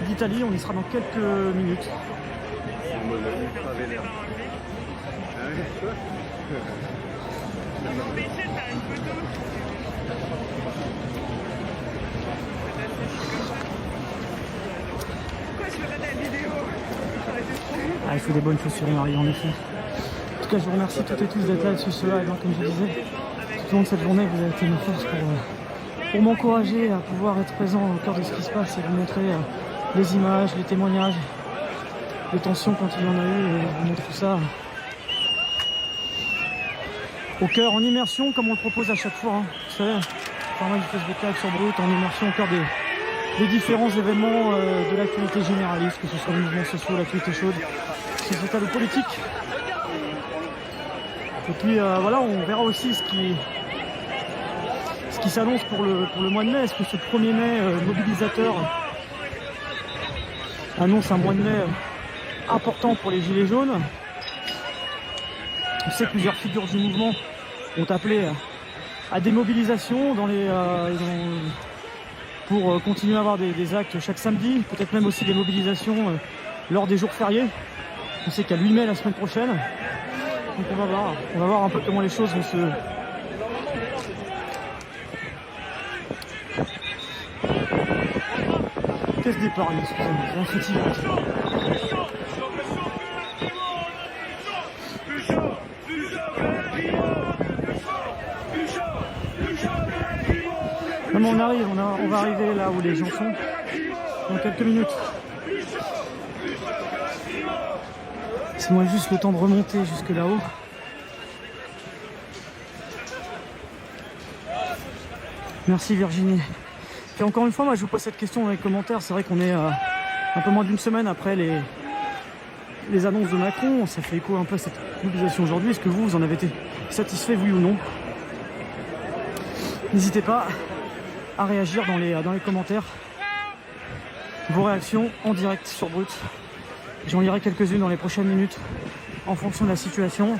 d'Italie, on y sera dans quelques minutes. Ah, il faut des bonnes chaussures, Marie, en effet. En tout cas, je vous remercie toutes et tous d'être là sur ce live, comme je disais. Tout au long de cette journée, vous avez été une force pour m'encourager à pouvoir être présent au cœur de ce qui se passe et vous montrer les images, les témoignages, les tensions quand il y en a eu, et vous montrer tout ça au cœur, en immersion, comme on le propose à chaque fois. Hein. Vous savez, par mal du Facebook Live sur Brut, en immersion au cœur des différents événements de l'actualité généraliste, que ce soit les mouvements sociaux, l'actualité chaude, sociétale ou politique. Et puis voilà, on verra aussi ce qui s'annonce pour le mois de mai. Est-ce que ce 1er mai mobilisateur annonce un mois de mai important pour les Gilets jaunes? On sait que plusieurs figures du mouvement ont appelé à des mobilisations pour continuer à avoir des actes chaque samedi, peut-être même aussi des mobilisations lors des jours fériés. On sait qu'à 8 mai la semaine prochaine. Donc on va voir un peu comment les choses vont se... Qu'est-ce départ, excusez-moi, c'est un fatigué. On arrive, on va arriver là où les gens sont dans quelques minutes. Laissez-moi juste le temps de remonter jusque là-haut. Merci Virginie. Et encore une fois, moi je vous pose cette question dans les commentaires. C'est vrai qu'on est un peu moins d'une semaine après les annonces de Macron. Ça fait écho un peu à cette mobilisation aujourd'hui. Est-ce que vous en avez été satisfait, oui ou non? N'hésitez pas à réagir dans les commentaires. Vos réactions en direct sur Brut. J'en lirai quelques-unes dans les prochaines minutes en fonction de la situation.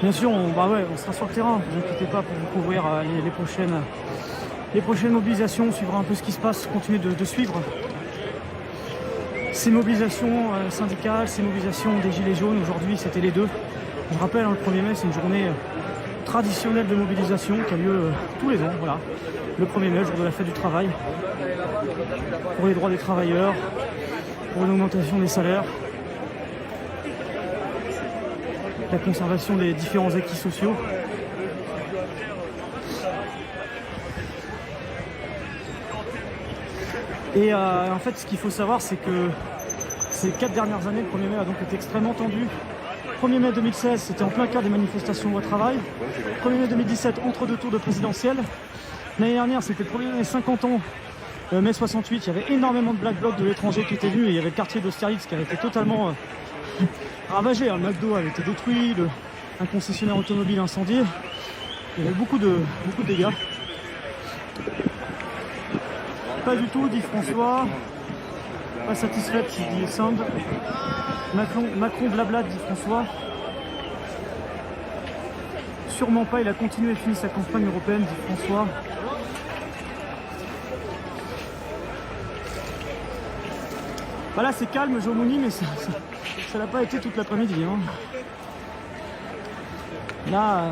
Bien sûr, on sera sur le terrain, ne vous inquiétez pas pour vous couvrir les prochaines mobilisations. On suivra un peu ce qui se passe, continuer de suivre ces mobilisations syndicales, ces mobilisations des Gilets jaunes. Aujourd'hui, c'était les deux. Je rappelle, le 1er mai, c'est une journée traditionnelle de mobilisation qui a lieu tous les ans. Voilà. Le 1er mai, jour de la fête du travail, pour les droits des travailleurs, pour une augmentation des salaires, la conservation des différents acquis sociaux. Et en fait, ce qu'il faut savoir, c'est que ces 4 dernières années, le 1er mai a donc été extrêmement tendu. 1er mai 2016, c'était en plein cœur des manifestations au travail. 1er mai 2017, entre deux tours de présidentielle. L'année dernière, c'était le 1er mai 50 ans. Mai 68, il y avait énormément de black blocs de l'étranger qui étaient venus. Et il y avait le quartier d'Austerlitz qui avait été totalement ravagé. Un McDo avait été détruit, un concessionnaire automobile incendié. Il y avait beaucoup de dégâts. Pas du tout, dit François. Pas satisfaite, dit Sand. Macron blabla, dit François. Sûrement pas, il a continué et fini sa campagne européenne, dit François. Voilà, c'est calme, Jomouni, mais ça n'a pas été toute l'après-midi. Hein. Là,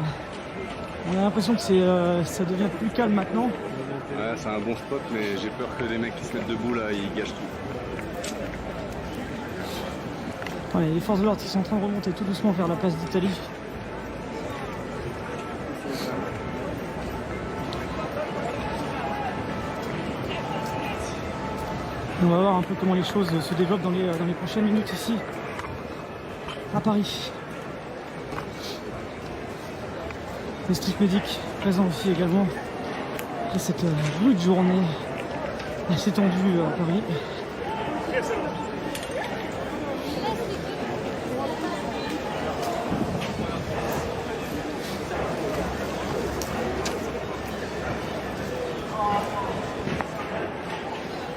on a l'impression que ça devient plus calme maintenant. Ouais, c'est un bon spot, mais j'ai peur que les mecs qui se mettent debout, là, ils gâchent tout. Ouais, les forces de l'ordre qui sont en train de remonter tout doucement vers la place d'Italie. On va voir un peu comment les choses se développent dans les prochaines minutes ici, à Paris. Les strict médics présents aussi également après cette rude journée assez tendue à Paris.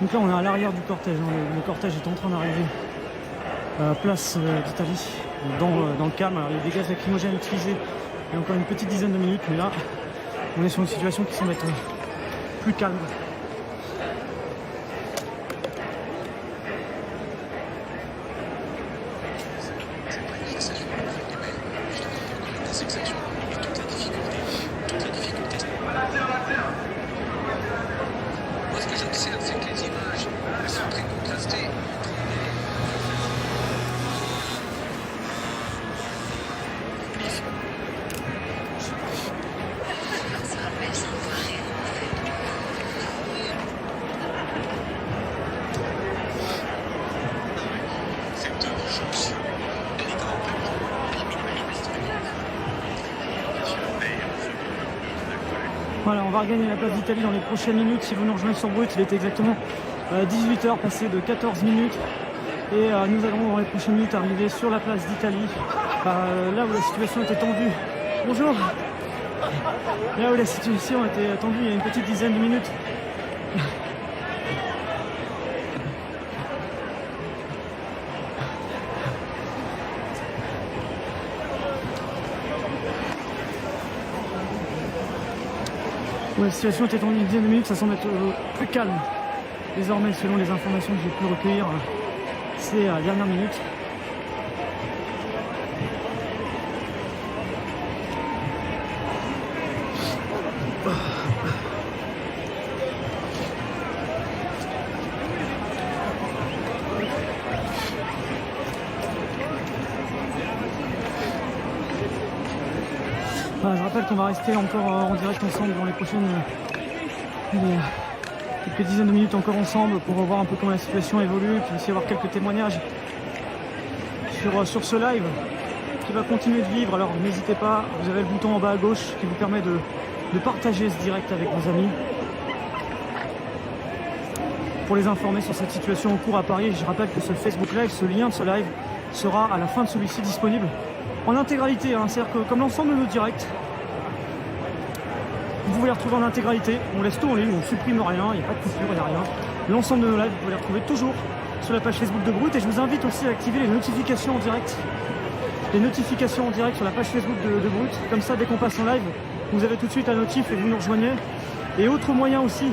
Donc là on est à l'arrière du cortège, hein. Le cortège est en train d'arriver à la place d'Italie, dans le calme. Alors, il y a des gaz lacrymogènes utilisés il y a encore une petite dizaine de minutes, mais là on est sur une situation qui semble être plus calme. Moi, ce que j'observe, c'est que les images, elles sont très contrastées. Cette jonction, elle est Voilà, on va regagner la place d'Italie dans les prochaines minutes. Si vous nous rejoignez sur Brut, il était exactement 18h, passé de 14 minutes. Et nous allons dans les prochaines minutes arriver sur la place d'Italie, là où la situation était tendue. Bonjour. Là où la situation était tendue il y a une petite dizaine de minutes. Où la situation était tendue une dizaine de minutes, ça semble être plus calme. Désormais, selon les informations que j'ai pu recueillir ces dernières minutes. Je rappelle qu'on va rester encore en direct ensemble dans les prochaines quelques dizaines de minutes encore ensemble pour voir un peu comment la situation évolue, puis aussi avoir quelques témoignages sur ce live qui va continuer de vivre. Alors n'hésitez pas, vous avez le bouton en bas à gauche qui vous permet de partager ce direct avec vos amis pour les informer sur cette situation en cours à Paris. Je rappelle que ce Facebook Live, ce lien de ce live sera à la fin de celui-ci disponible en intégralité, hein. C'est-à-dire que comme l'ensemble de nos directs, vous pouvez les retrouver en intégralité. On laisse tout en ligne, on supprime rien, il n'y a pas de coupure, il n'y a rien. L'ensemble de nos lives, vous pouvez les retrouver toujours sur la page Facebook de Brut. Et je vous invite aussi à activer les notifications en direct. Les notifications en direct sur la page Facebook de Brut. Comme ça, dès qu'on passe en live, vous avez tout de suite un notif et vous nous rejoignez. Et autre moyen aussi,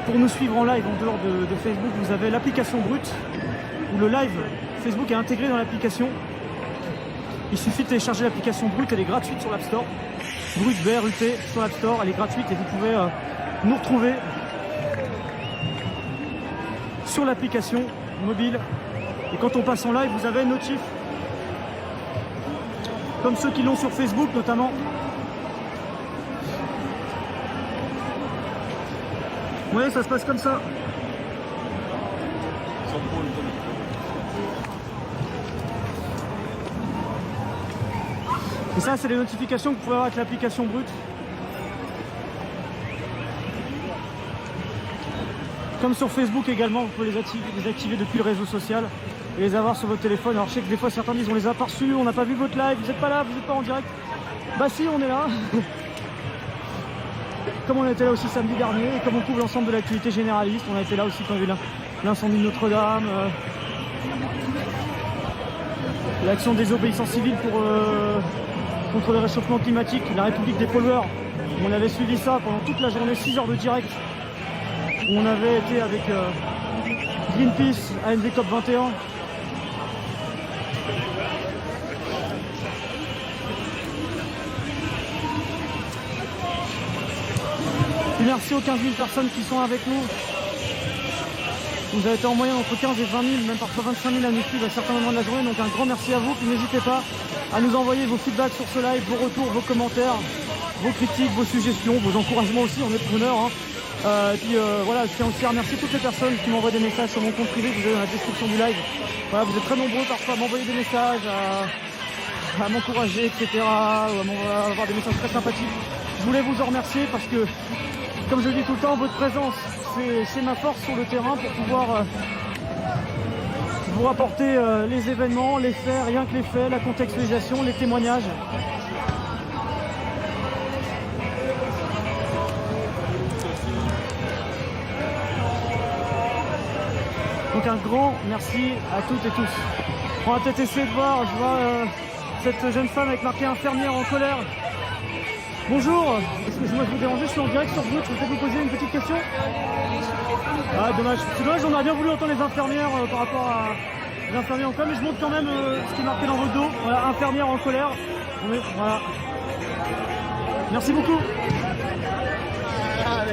pour nous suivre en live en dehors de Facebook, vous avez l'application Brut, où le live Facebook est intégré dans l'application. Il suffit de télécharger l'application Brut, elle est gratuite sur l'App Store. Brut, BRUT sur l'App Store, elle est gratuite et vous pouvez nous retrouver sur l'application mobile. Et quand on passe en live, vous avez une notif, comme ceux qui l'ont sur Facebook notamment. Vous voyez, ça se passe comme ça. Et ça, c'est les notifications que vous pouvez avoir avec l'application Brut. Comme sur Facebook également, vous pouvez les activer depuis le réseau social et les avoir sur votre téléphone. Alors je sais que des fois certains disent on les a pas reçus, on n'a pas vu votre live, vous n'êtes pas là, vous n'êtes pas en direct. Bah si, on est là. Comme on était là aussi samedi dernier, et comme on couvre l'ensemble de l'activité généraliste, on a été là aussi quand il y a eu l'incendie de Notre-Dame, l'action des obéissances civiles contre le réchauffement climatique, la République des pollueurs. On avait suivi ça pendant toute la journée, 6 heures de direct, où on avait été avec Greenpeace, ANV COP 21. Merci aux 15 000 personnes qui sont avec nous. Vous avez été en moyenne entre 15 et 20 000, même parfois 25 000 à nous suivre à certains moments de la journée. Donc un grand merci à vous. Puis n'hésitez pas à nous envoyer vos feedbacks sur ce live, vos retours, vos commentaires, vos critiques, vos suggestions, vos encouragements aussi, on est preneurs. Et puis voilà, je tiens aussi à remercier toutes les personnes qui m'envoient des messages sur mon compte privé, vous avez dans la description du live. Voilà, vous êtes très nombreux parfois à m'envoyer des messages, à m'encourager, etc. Ou à avoir des messages très sympathiques. Je voulais vous en remercier parce que, comme je le dis tout le temps, votre présence, c'est ma force sur le terrain pour pouvoir vous rapporter les événements, les faits, rien que les faits, la contextualisation, les témoignages. Donc un grand merci à toutes et tous. On va peut-être essayer de voir, je vois cette jeune femme avec marqué infirmière en colère. Bonjour, excusez-moi de vous déranger, je suis en direct sur Brut, je peux vous poser une petite question? Ah dommage, c'est dommage, on aurait bien voulu entendre les infirmières par rapport à les infirmières en colère, mais je montre quand même ce qui est marqué dans votre dos. Voilà, infirmière en colère. Voilà. Merci beaucoup. Ah,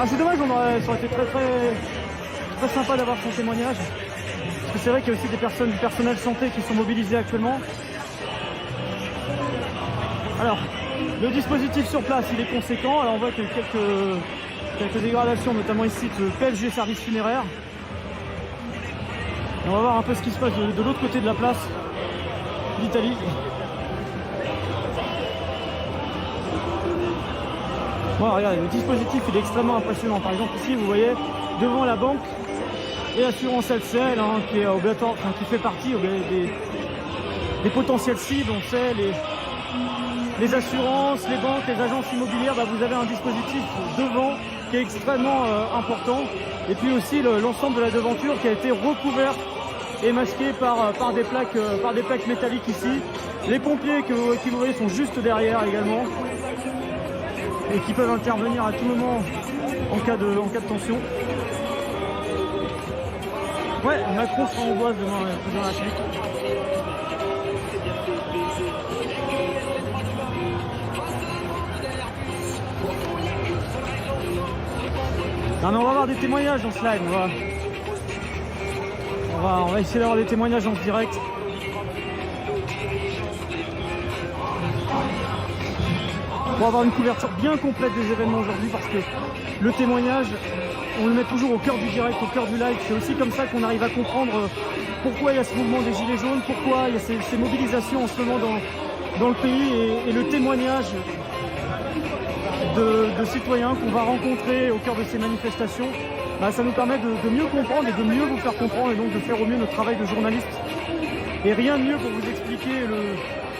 c'est dommage, ça aurait été très sympa d'avoir son témoignage. Parce que c'est vrai qu'il y a aussi des personnes du personnel santé qui sont mobilisées actuellement. Alors, le dispositif sur place, il est conséquent. Alors on voit qu'il y a quelques dégradations, notamment ici de PFG Service Funéraire. Et on va voir un peu ce qui se passe de l'autre côté de la place d'Italie. Voilà, regardez, le dispositif il est extrêmement impressionnant. Par exemple ici, vous voyez, devant la banque et Assurance LCL, hein, qui est obligatoire, enfin, qui fait partie des potentiels cibles. On sait les assurances, les banques, les agences immobilières, bah, vous avez un dispositif devant qui est extrêmement important. Et puis aussi l'ensemble de la devanture qui a été recouverte et masquée par des plaques métalliques ici. Les pompiers qui vous voyez sont juste derrière également et qui peuvent intervenir à tout moment en cas de tension. Ouais, Macron sera en boise devant le président de la République. Non mais on va avoir des témoignages dans ce live, on va essayer d'avoir des témoignages en direct. Pour avoir une couverture bien complète des événements aujourd'hui, parce que le témoignage, on le met toujours au cœur du direct, au cœur du live. C'est aussi comme ça qu'on arrive à comprendre pourquoi il y a ce mouvement des Gilets jaunes, pourquoi il y a ces mobilisations en ce moment dans le pays, et le témoignage de citoyens qu'on va rencontrer au cœur de ces manifestations, bah, ça nous permet de mieux comprendre et de mieux vous faire comprendre, et donc de faire au mieux notre travail de journaliste. Et rien de mieux pour vous expliquer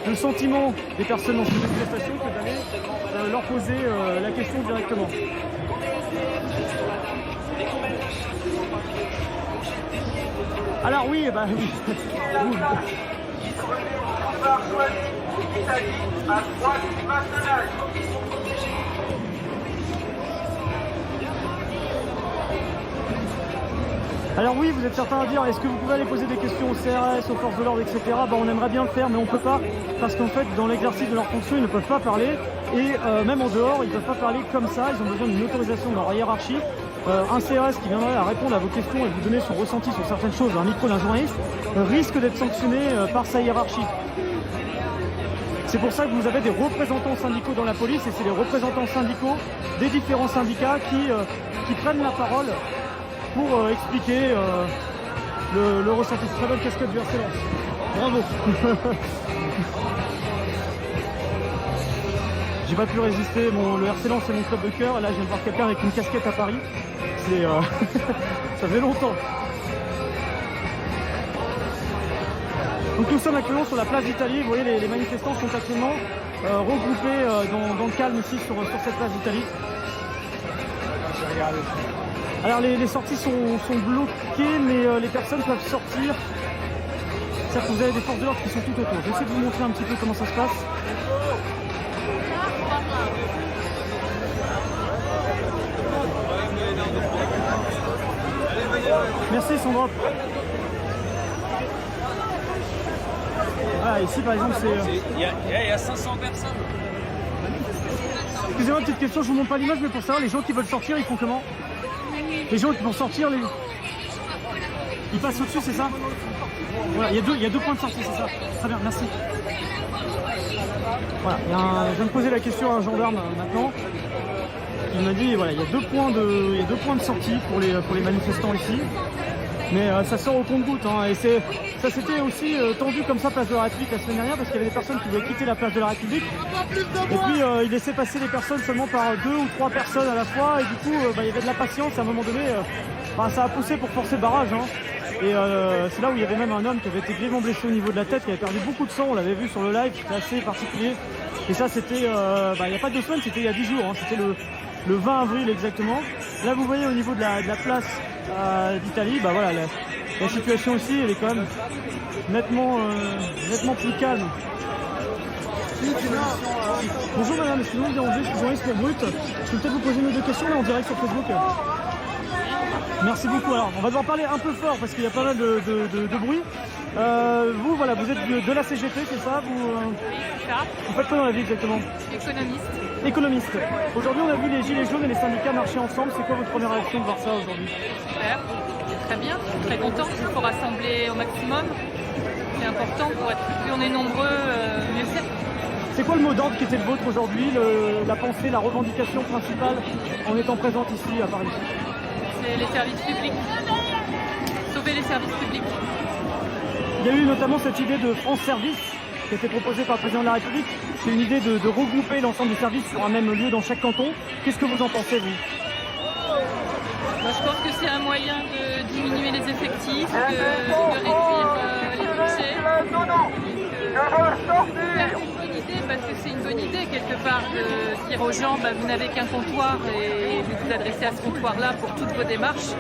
le sentiment des personnes dans ces manifestations que d'aller leur poser la question directement. Alors oui, bah oui. Alors oui, vous êtes certains à dire, est-ce que vous pouvez aller poser des questions au CRS, aux forces de l'ordre, etc. Bah, on aimerait bien le faire, mais on ne peut pas, parce qu'en fait, dans l'exercice de leur fonction, ils ne peuvent pas parler, et même en dehors, ils ne peuvent pas parler comme ça, ils ont besoin d'une autorisation de leur hiérarchie. Un CRS qui viendrait à répondre à vos questions et vous donner son ressenti sur certaines choses, un micro d'un journaliste, risque d'être sanctionné par sa hiérarchie. C'est pour ça que vous avez des représentants syndicaux dans la police, et c'est les représentants syndicaux des différents syndicats qui prennent la parole pour expliquer le ressenti. Très belle casquette du RC Lens. Bravo. J'ai pas pu résister, le RC Lens c'est mon club de cœur, et là je viens de voir quelqu'un avec une casquette à Paris. C'est ça faisait longtemps. Donc nous sommes actuellement sur la place d'Italie. Vous voyez, les manifestants sont actuellement regroupés dans le calme ici sur cette place d'Italie. Alors les sorties sont bloquées, mais les personnes peuvent sortir. C'est-à-dire que vous avez des forces de l'ordre qui sont tout autour. Je vais essayer de vous montrer un petit peu comment ça se passe. Merci Sandra. Voilà, ici par exemple c'est... Il y a 500 personnes. Excusez-moi, petite question, je vous montre pas l'image, mais pour savoir, les gens qui veulent sortir, ils font comment? Les gens qui vont sortir, ils passent au-dessus, c'est ça? Voilà, il y a deux points de sortie, c'est ça? Très bien, merci. Voilà, je viens de poser la question à un gendarme maintenant. Il m'a dit, voilà, il y a deux points de sortie pour les manifestants ici. Mais ça sort au compte-gouttes, hein, et ça s'était aussi tendu comme ça place de la République la semaine dernière parce qu'il y avait des personnes qui voulaient quitter la place de la République et puis ils laissaient passer les personnes seulement par 2 ou 3 personnes à la fois et du coup il y avait de la patience à un moment donné, ça a poussé pour forcer le barrage, hein. Et c'est là où il y avait même un homme qui avait été grièvement blessé au niveau de la tête, qui avait perdu beaucoup de sang, on l'avait vu sur le live, c'était assez particulier. Et ça c'était, il n'y a pas 2 semaines, c'était il y a 10 jours, hein. C'était le 20 avril exactement. Là vous voyez au niveau de la place d'Italie, voilà, la situation aussi elle est quand même nettement plus calme. Bonjour madame, excusez-moi de vous déranger, je suis journaliste pour Brut. Je peux peut-être vous poser une ou 2 questions là en direct sur Facebook. Merci beaucoup. Alors, on va devoir parler un peu fort parce qu'il y a pas mal de bruit. Vous, voilà, vous êtes de la CGT, c'est ça? Oui, c'est ça. Vous faites quoi dans la vie exactement? Économiste. Économiste. Aujourd'hui, on a vu les gilets jaunes et les syndicats marcher ensemble. C'est quoi votre première réaction de voir ça aujourd'hui? Super, très bien, je suis très contente. Il faut rassembler au maximum. C'est important pour être plus on est nombreux, mieux c'est. C'est quoi le mot d'ordre qui était le vôtre aujourd'hui, la pensée, la revendication principale en étant présente ici à Paris? C'est les services publics. Sauver les services publics. Il y a eu notamment cette idée de France Service qui a été proposée par le président de la République. C'est une idée de regrouper l'ensemble des services sur un même lieu dans chaque canton. Qu'est-ce que vous en pensez, vous? Je pense que c'est un moyen de diminuer les effectifs, de réduire les budgets. C'est une bonne idée parce que c'est une bonne idée quelque part de dire aux gens vous n'avez qu'un comptoir et vous vous adressez à ce comptoir-là pour toutes vos démarches.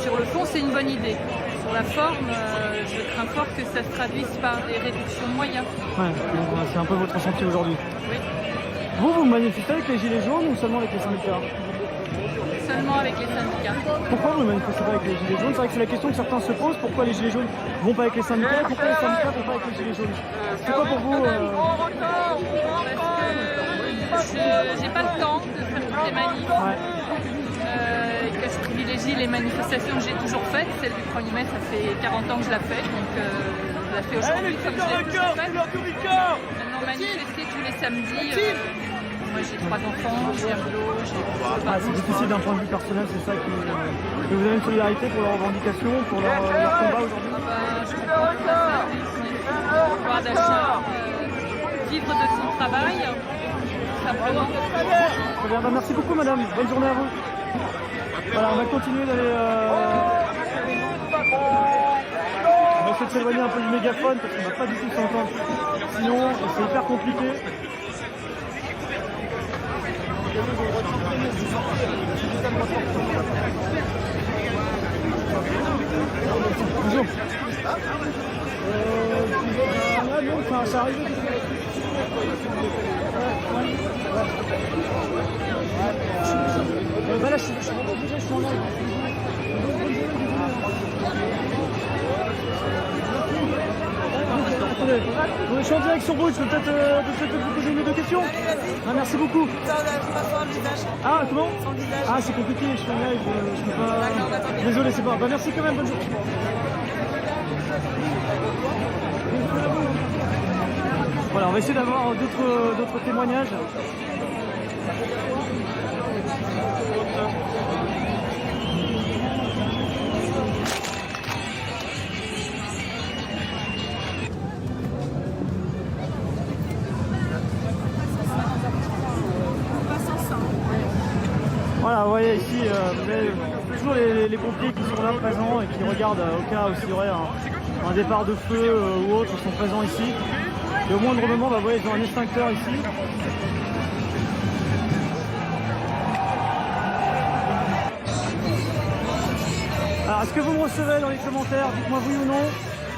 Sur le fond, c'est une bonne idée. Sur la forme, je crains fort que ça se traduise par des réductions de moyens. Ouais, c'est un peu votre ressenti aujourd'hui. Oui. Vous manifestez avec les gilets jaunes ou seulement avec les syndicats? Seulement avec les syndicats. Pourquoi vous ne manifestez pas avec les gilets jaunes? C'est vrai que c'est la question que certains se posent. Pourquoi les gilets jaunes vont pas avec les syndicats? Pourquoi les syndicats vont pas avec les gilets jaunes? C'est quoi pour vous Parce que j'ai pas le temps de faire toutes les manifs. Ouais. Que je privilégie les manifestations que j'ai toujours faites. Celle du 1er mai, ça fait 40 ans que je la fais. Donc je la fais aujourd'hui comme je l'ai toujours faite. Maintenant manifester tous les samedis. Moi j'ai 3 enfants, j'ai un boulot, c'est difficile d'un point de vue personnel, c'est ça qui... Et vous avez une solidarité pour leurs revendications, pour leur combat aujourd'hui? Je comprends tout à fait. Pouvoir d'achat, vivre de son travail, simplement. Très bien, merci beaucoup madame, bonne journée à vous. Voilà, on va continuer d'aller... On va essayer de s'éloigner un peu du mégaphone parce qu'on va pas du tout s'entendre. Sinon, c'est hyper compliqué. Bonjour. Non, ça arrive. Là, je suis en live. Attendez, je suis en direct sur Brut, je peux peut-être vous poser une ou 2 questions. Merci beaucoup. Ah, comment? Ah, c'est compliqué, je suis en live, je peux pas... Désolé, c'est pas... merci quand même, bonne journée. Voilà, on va essayer d'avoir d'autres témoignages. Voilà, vous voyez ici, vous avez toujours les pompiers qui sont là présents et qui regardent au cas où s'il y aurait un départ de feu ou autre, ils sont présents ici. Et au moindre moment, vous voyez, ils ont un extincteur ici. Alors, est-ce que vous me recevez dans les commentaires? Dites-moi oui ou non.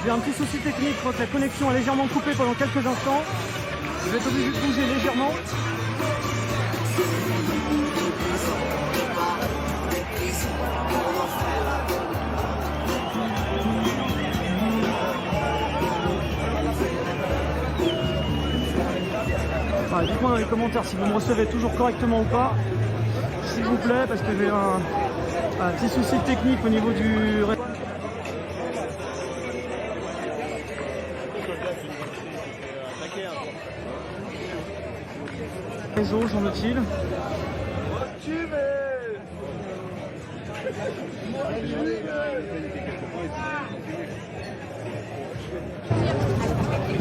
J'ai un petit souci technique, je crois que la connexion est légèrement coupée pendant quelques instants. Je vais être obligé de bouger légèrement. Voilà, dites-moi dans les commentaires si vous me recevez toujours correctement ou pas, s'il vous plaît, parce que j'ai un petit souci technique au niveau du réseau, semble-t-il.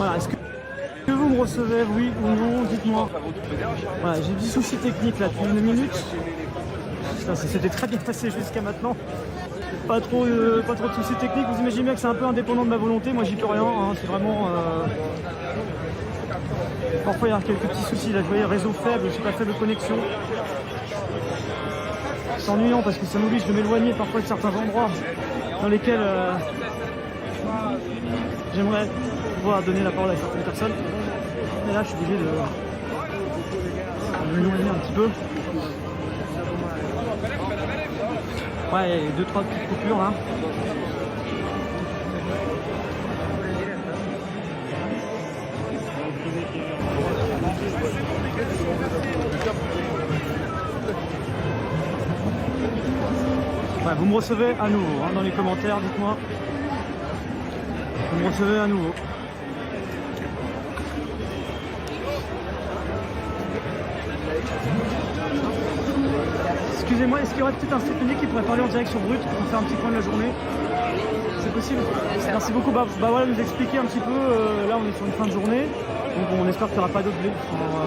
Voilà, est-ce que vous me recevez, oui ou non, dites-moi. Voilà, j'ai des soucis techniques là depuis 1 minute. Putain, ça s'était très bien passé jusqu'à maintenant. Pas trop de soucis techniques, vous imaginez bien que c'est un peu indépendant de ma volonté, moi j'y peux rien, hein. C'est vraiment... Parfois il y a quelques petits soucis, là je voyais réseau faible, je sais pas, faible connexion. C'est ennuyant parce que ça m'oblige de m'éloigner parfois de certains endroits dans lesquels j'aimerais pouvoir donner la parole à certaines personnes. Et là je suis obligé de m'éloigner un petit peu. Ouais, il y a 2-3 petites coupures là. Ouais, vous me recevez à nouveau hein, dans les commentaires, dites-moi. Vous me recevez à nouveau. Excusez-moi, est-ce qu'il y aurait peut-être un street qui pourrait parler en direct sur Brut pour faire un petit point de la journée? C'est possible? Merci beaucoup. Bah voilà, nous expliquer un petit peu, là on est sur une fin de journée, donc on espère qu'il n'y aura pas d'autres blessés,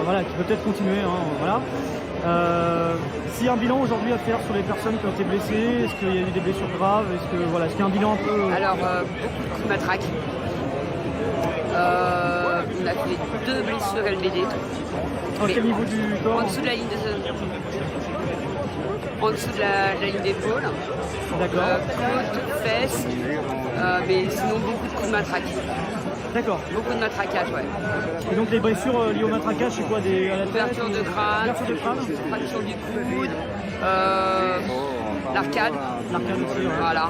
voilà, qui peut peut-être continuer, hein, voilà. S'il y a un bilan aujourd'hui à faire sur les personnes qui ont été blessées, est-ce qu'il y a eu des blessures graves, est-ce qu'il y a un bilan un peu... Alors, beaucoup de coups de matraque. On a fait 2 blessures LBD. À quel niveau du corps? En dessous de la ligne de ligne d'épaule. D'accord. Côte, fesses, mais sinon beaucoup de coups de matraque. D'accord. Beaucoup de matraquage, ouais. Et donc les blessures liées au matraquage, c'est quoi, à la tête? Ouverture de crâne, fracture du coude, l'arcade. L'arcade aussi, ouais. Voilà.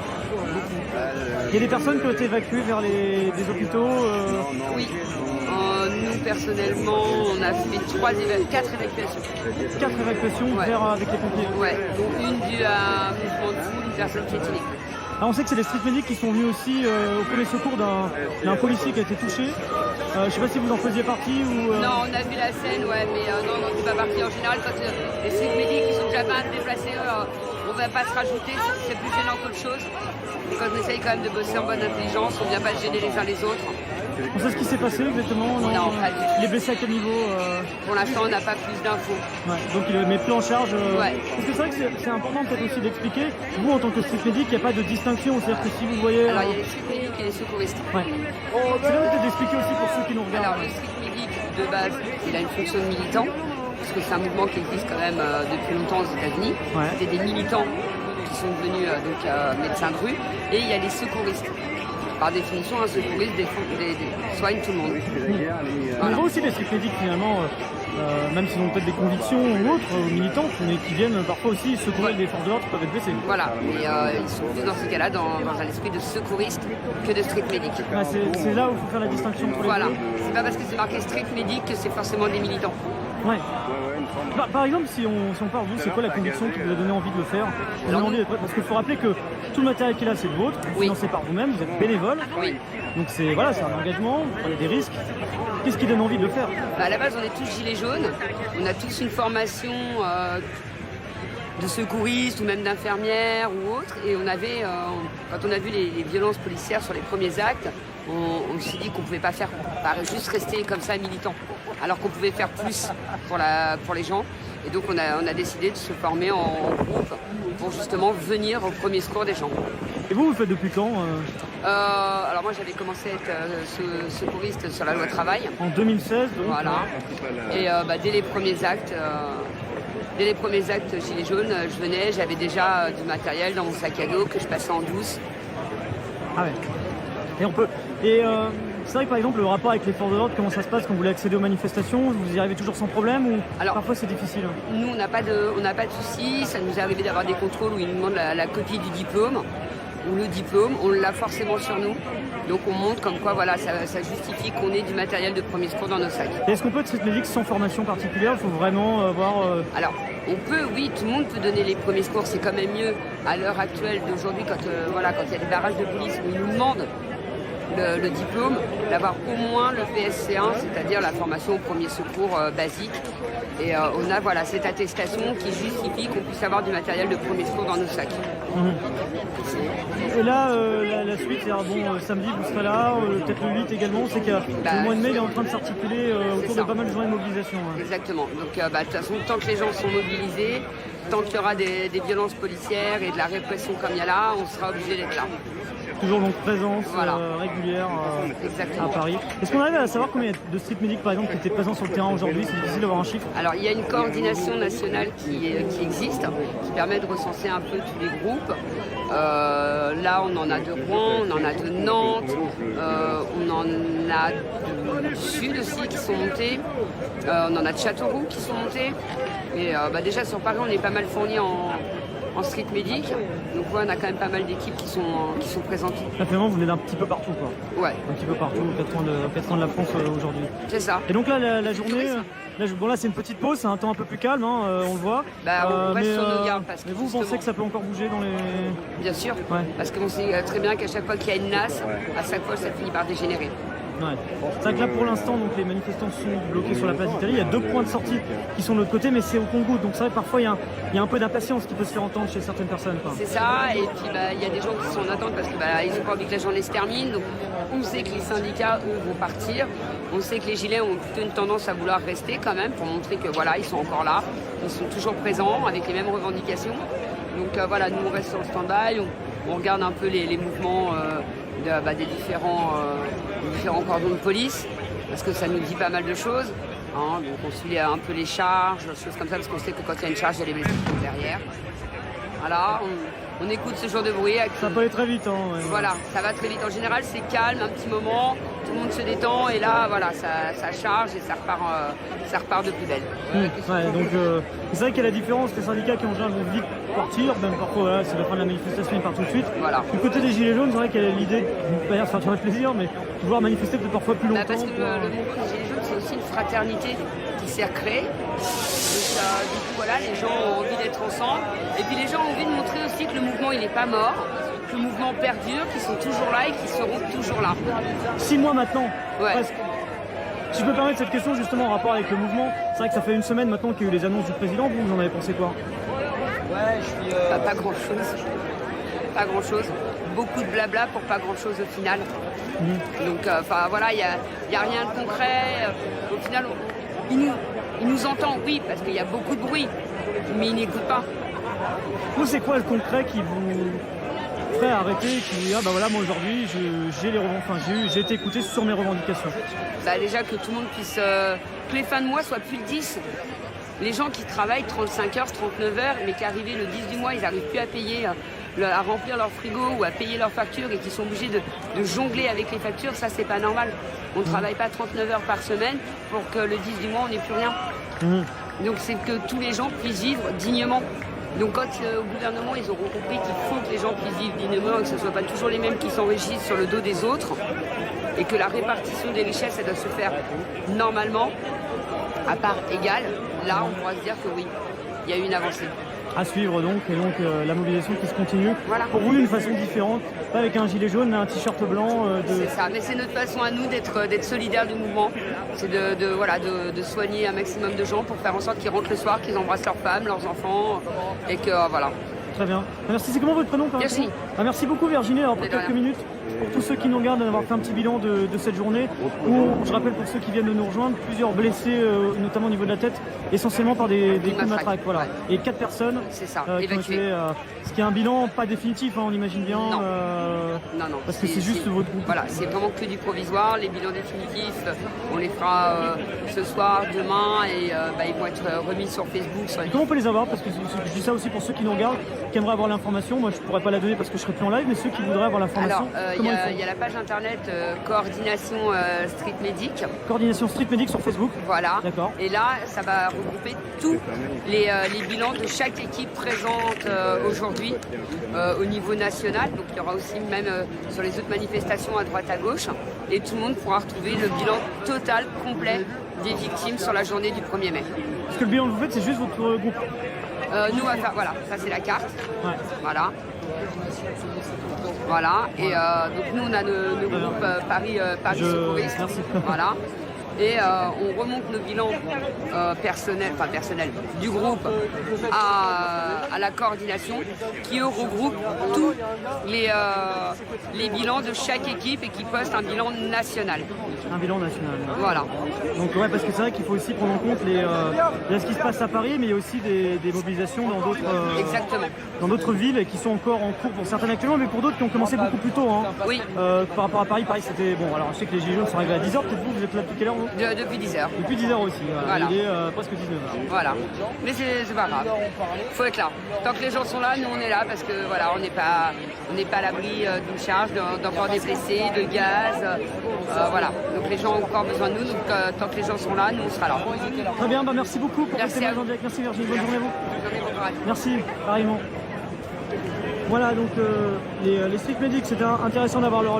Il y a des personnes qui ont été évacuées vers des hôpitaux Oui. Nous, personnellement, on a fait 4 évacuations. 4 évacuations ouais. Avec les pompiers? Ouais. Donc une due à un mouvement de foule, une personne piétinée. Ah, on sait que c'est les street medics qui sont venus aussi au premier secours d'un policier qui a été touché. Je sais pas si vous en faisiez partie ou... Non, on a vu la scène, ouais, mais non, on n'est pas parti. En général, quand les street medics sont déjà pas déplacés, on ne va pas se rajouter, c'est plus gênant qu'autre chose. Et quand on essaye quand même de bosser en bonne intelligence, on ne vient pas se gêner les uns les autres. On sait ce qui s'est passé exactement? Non, pas du tout. Il est blessé à quel niveau? Pour l'instant, on n'a pas plus d'infos. Ouais, donc il est pris en charge. Ouais. Parce que c'est vrai que c'est important peut-être aussi d'expliquer, vous en tant que street medic, il n'y a pas de distinction, c'est-à-dire que si vous voyez... Alors il y a les street medics et les secouristes. Ouais. C'est là peut-être d'expliquer aussi pour ceux qui nous regardent. Alors le street medic de base, il a une fonction de militant, parce que c'est un mouvement qui existe quand même depuis longtemps aux États-Unis. Ouais. C'était des militants qui sont devenus médecins de rue, et il y a les secouristes. Par définition, un secouriste soigne tout le monde. On voit aussi les street medics finalement, même s'ils ont peut-être des convictions ou autres, militants, mais qui viennent parfois aussi secourir des forces de l'ordre qui peuvent être blessés. Voilà, mais ils sont plus dans ce cas-là dans un esprit de secouriste que de street medic. Ah, c'est là où il faut faire la distinction entre les voilà. deux. C'est pas parce que c'est marqué street medic que c'est forcément des militants. Ouais. Bah, par exemple, si on part, vous, c'est quoi la conviction qui vous a donné envie de le faire? Parce qu'il faut rappeler que tout le matériel qu'il a, c'est le vôtre, vous financez par vous-même, vous êtes bénévole. Oui. Donc c'est un engagement, vous prenez des risques. Qu'est-ce qui donne envie de le faire? À la base, on est tous gilets jaunes. On a tous une formation de secouristes ou même d'infirmières ou autres. Et on avait, quand on a vu les violences policières sur les premiers actes, on s'est dit qu'on ne pouvait pas faire, juste rester comme ça militant, alors qu'on pouvait faire plus pour les gens. Et donc on a décidé de se former en groupe pour justement venir au premier secours des gens. Et vous le faites depuis quand Alors moi j'avais commencé à être secouriste sur la loi travail. En 2016 donc. Voilà. Et dès les premiers actes, Gilets jaunes, je venais, j'avais déjà du matériel dans mon sac à dos que je passais en douce. Ah ouais. Et c'est vrai que par exemple le rapport avec les forces de l'ordre, comment ça se passe quand vous voulez accéder aux manifestations? Vous y arrivez toujours sans problème ou alors, parfois c'est difficile? Nous on n'a pas de soucis, ça nous est arrivé d'avoir des contrôles où ils nous demandent la copie du diplôme ou le diplôme, on l'a forcément sur nous. Donc on montre comme quoi voilà, ça justifie qu'on ait du matériel de premier secours dans nos sacs. Et est-ce qu'on peut être street medic sans formation particulière? Il faut vraiment avoir... Alors on peut, oui, tout le monde peut donner les premiers secours, c'est quand même mieux à l'heure actuelle d'aujourd'hui quand il y a des barrages de police où ils nous demandent le diplôme, d'avoir au moins le PSC1, c'est-à-dire la formation au premier secours basique. Et on a voilà, cette attestation qui justifie qu'on puisse avoir du matériel de premier secours dans nos sacs. Et là, la suite, c'est bon, samedi vous serez là, peut-être le 8 également. On sait que le mois de mai il est en train de s'articuler autour de pas mal de journées de mobilisation. Hein. Exactement. Donc de toute façon, tant que les gens sont mobilisés, tant qu'il y aura des violences policières et de la répression comme il y a là, on sera obligé d'être là. Toujours donc présence voilà. Régulière à Paris. Est-ce qu'on arrive à savoir combien de street medics par exemple qui étaient présents sur le terrain aujourd'hui? C'est difficile d'avoir un chiffre. Alors il y a une coordination nationale qui existe, qui permet de recenser un peu tous les groupes. Là on en a de Rouen, on en a de Nantes, on en a du Sud aussi qui sont montés, on en a de Châteauroux qui sont montés. Et déjà sur Paris on est pas mal fournis en street medic, donc on a quand même pas mal d'équipes qui sont présentes. Finalement vous venez d'un petit peu partout quoi. Ouais. Un petit peu partout, aux 4 coins de la France aujourd'hui. C'est ça. Et donc là la journée, là c'est une petite pause, c'est un temps un peu plus calme, hein, on le voit. On reste sur nos gardes parce que vous pensez que ça peut encore bouger dans les... Bien sûr, parce qu'on sait très bien qu'à chaque fois qu'il y a une nasse, à chaque fois ça finit par dégénérer. Ouais. C'est vrai que là pour l'instant donc les manifestants sont bloqués sur la place d'Italie. Il y a 2 points de sortie qui sont de l'autre côté, mais c'est au compte-gouttes. Donc c'est vrai que parfois il y a un peu d'impatience qui peut se faire entendre chez certaines personnes. C'est ça, et puis il y a des gens qui sont en attente parce qu'ils n'ont pas envie que la journée se termine. Donc on sait que les syndicats eux vont partir. On sait que les gilets ont plutôt une tendance à vouloir rester quand même pour montrer que voilà, ils sont encore là, ils sont toujours présents avec les mêmes revendications. Donc voilà, nous on reste sur le stand-by, on regarde un peu les mouvements des différents cordons de police, parce que ça nous dit pas mal de choses. Hein, donc on suit un peu les charges, choses comme ça, parce qu'on sait que quand il y a une charge, il y a les blessés derrière. Voilà, on écoute ce genre de bruit. Ça peut aller très vite. Hein, ouais. Voilà, ça va très vite. En général, c'est calme, un petit moment, tout le monde se détend, et là, voilà, ça charge et ça repart de plus belle. Donc c'est vrai qu'il y a la différence, les syndicats qui en général vont vite partir, même parfois voilà, c'est la fin de la manifestation, ils partent tout de suite. Voilà. Du côté des gilets jaunes, c'est vrai qu'il y a l'idée, de manière faire durer plaisir, mais de pouvoir manifester peut-être parfois plus longtemps. Parce que le mouvement des gilets jaunes, c'est aussi une fraternité qui s'est recréée. Donc du coup, voilà, les gens ont envie d'être ensemble. Et puis les gens ont envie de montrer aussi que le mouvement, il n'est pas mort, que le mouvement perdure, qu'ils sont toujours là et qu'ils seront toujours là. 6 mois maintenant, ouais. Presque. Si je peux permettre cette question justement en rapport avec le mouvement, c'est vrai que ça fait une semaine maintenant qu'il y a eu les annonces du président, vous en avez pensé quoi? Pas grand-chose. Pas grand-chose. Beaucoup de blabla pour pas grand-chose au final. Donc voilà, il n'y a rien de concret. Au final, il nous entend, oui, parce qu'il y a beaucoup de bruit, mais il n'écoute pas. Vous, c'est quoi le concret qui vous ferait arrêter, qui vous dit voilà, moi aujourd'hui j'ai été écouté sur mes revendications? Déjà que tout le monde puisse, que les fins de mois soient plus de 10. Les gens qui travaillent 35 heures, 39 heures, mais qu'arrivé le 10 du mois, ils n'arrivent plus à payer, à remplir leur frigo ou à payer leurs factures et qui sont obligés de jongler avec les factures, ça c'est pas normal. On ne travaille pas 39 heures par semaine pour que le 10 du mois on n'ait plus rien. Donc c'est que tous les gens puissent vivre dignement. Donc quand au gouvernement ils auront compris qu'il faut que les gens puissent vivre dignement et que ce ne soient pas toujours les mêmes qui s'enrichissent sur le dos des autres et que la répartition des richesses elle doit se faire normalement, à part égale, là on pourra se dire que oui, il y a eu une avancée. À suivre donc, et donc la mobilisation qui se continue. Voilà. Pour vous d'une façon différente, pas avec un gilet jaune mais un t-shirt blanc. C'est ça, mais c'est notre façon à nous d'être solidaires du mouvement. C'est de soigner un maximum de gens pour faire en sorte qu'ils rentrent le soir, qu'ils embrassent leurs femmes, leurs enfants, et que voilà. Très bien. Merci, c'est comment votre prénom? Virginie. Merci beaucoup Virginie, alors pour quelques minutes, pour tous ceux qui nous regardent, d'avoir fait un petit bilan de cette journée, où je rappelle pour ceux qui viennent de nous rejoindre, plusieurs blessés, notamment au niveau de la tête, essentiellement par des coups de matraque. Voilà. Ouais. Et 4 personnes évacuées. Ce qui est un bilan pas définitif, hein, on imagine bien. Non. Parce que c'est juste votre groupe. Voilà, c'est vraiment que du provisoire. Les bilans définitifs, on les fera ce soir, demain, et ils vont être remis sur Facebook. Comment on peut les avoir? Parce que je dis ça aussi pour ceux qui nous regardent, qui aimeraient avoir l'information. Moi, je pourrais pas la donner parce que je serai plus en live, mais ceux qui voudraient avoir l'information, il y a la page internet Coordination Street Medic. Coordination Street Medic sur Facebook. Voilà. D'accord. Et là, ça va regrouper tous les bilans de chaque équipe présente aujourd'hui au niveau national. Donc il y aura aussi même sur les autres manifestations à droite à gauche. Et tout le monde pourra retrouver le bilan total, complet des victimes sur la journée du 1er mai. Parce que le bilan que vous faites, c'est juste votre groupe? Nous, voilà, ça c'est la carte. Ouais. Voilà. Voilà, et donc nous on a le groupe Paris Secouriste, voilà. Et on remonte nos bilans personnels du groupe à la coordination qui eux regroupe tous les bilans de chaque équipe et qui poste un bilan national. Un bilan national. Voilà. Donc ouais, parce que c'est vrai qu'il faut aussi prendre en compte il y a ce qui se passe à Paris, mais il y a aussi des mobilisations dans d'autres villes qui sont encore en cours pour certaines actuellement, mais pour d'autres qui ont commencé beaucoup plus tôt. Hein. Oui. Par rapport à Paris, c'était bon. Alors je sais que les Gilets jaunes sont arrivés à 10h, peut-être vous êtes là depuis quelle heure? Depuis 10h. Depuis 10h aussi, voilà. Il est presque 19h. Voilà, mais c'est pas grave, faut être là. Tant que les gens sont là, nous on est là parce que voilà, on n'est pas à l'abri d'une charge, d'encore des blessés, de gaz, voilà. Donc les gens ont encore besoin de nous, donc tant que les gens sont là, nous on sera là. Très bien, merci beaucoup pour merci cette témoignage en direct. Merci Virginie, bonne journée à vous. Bonne journée, bon courage. Merci, pareillement. Voilà donc les strict medics, c'était intéressant d'avoir leur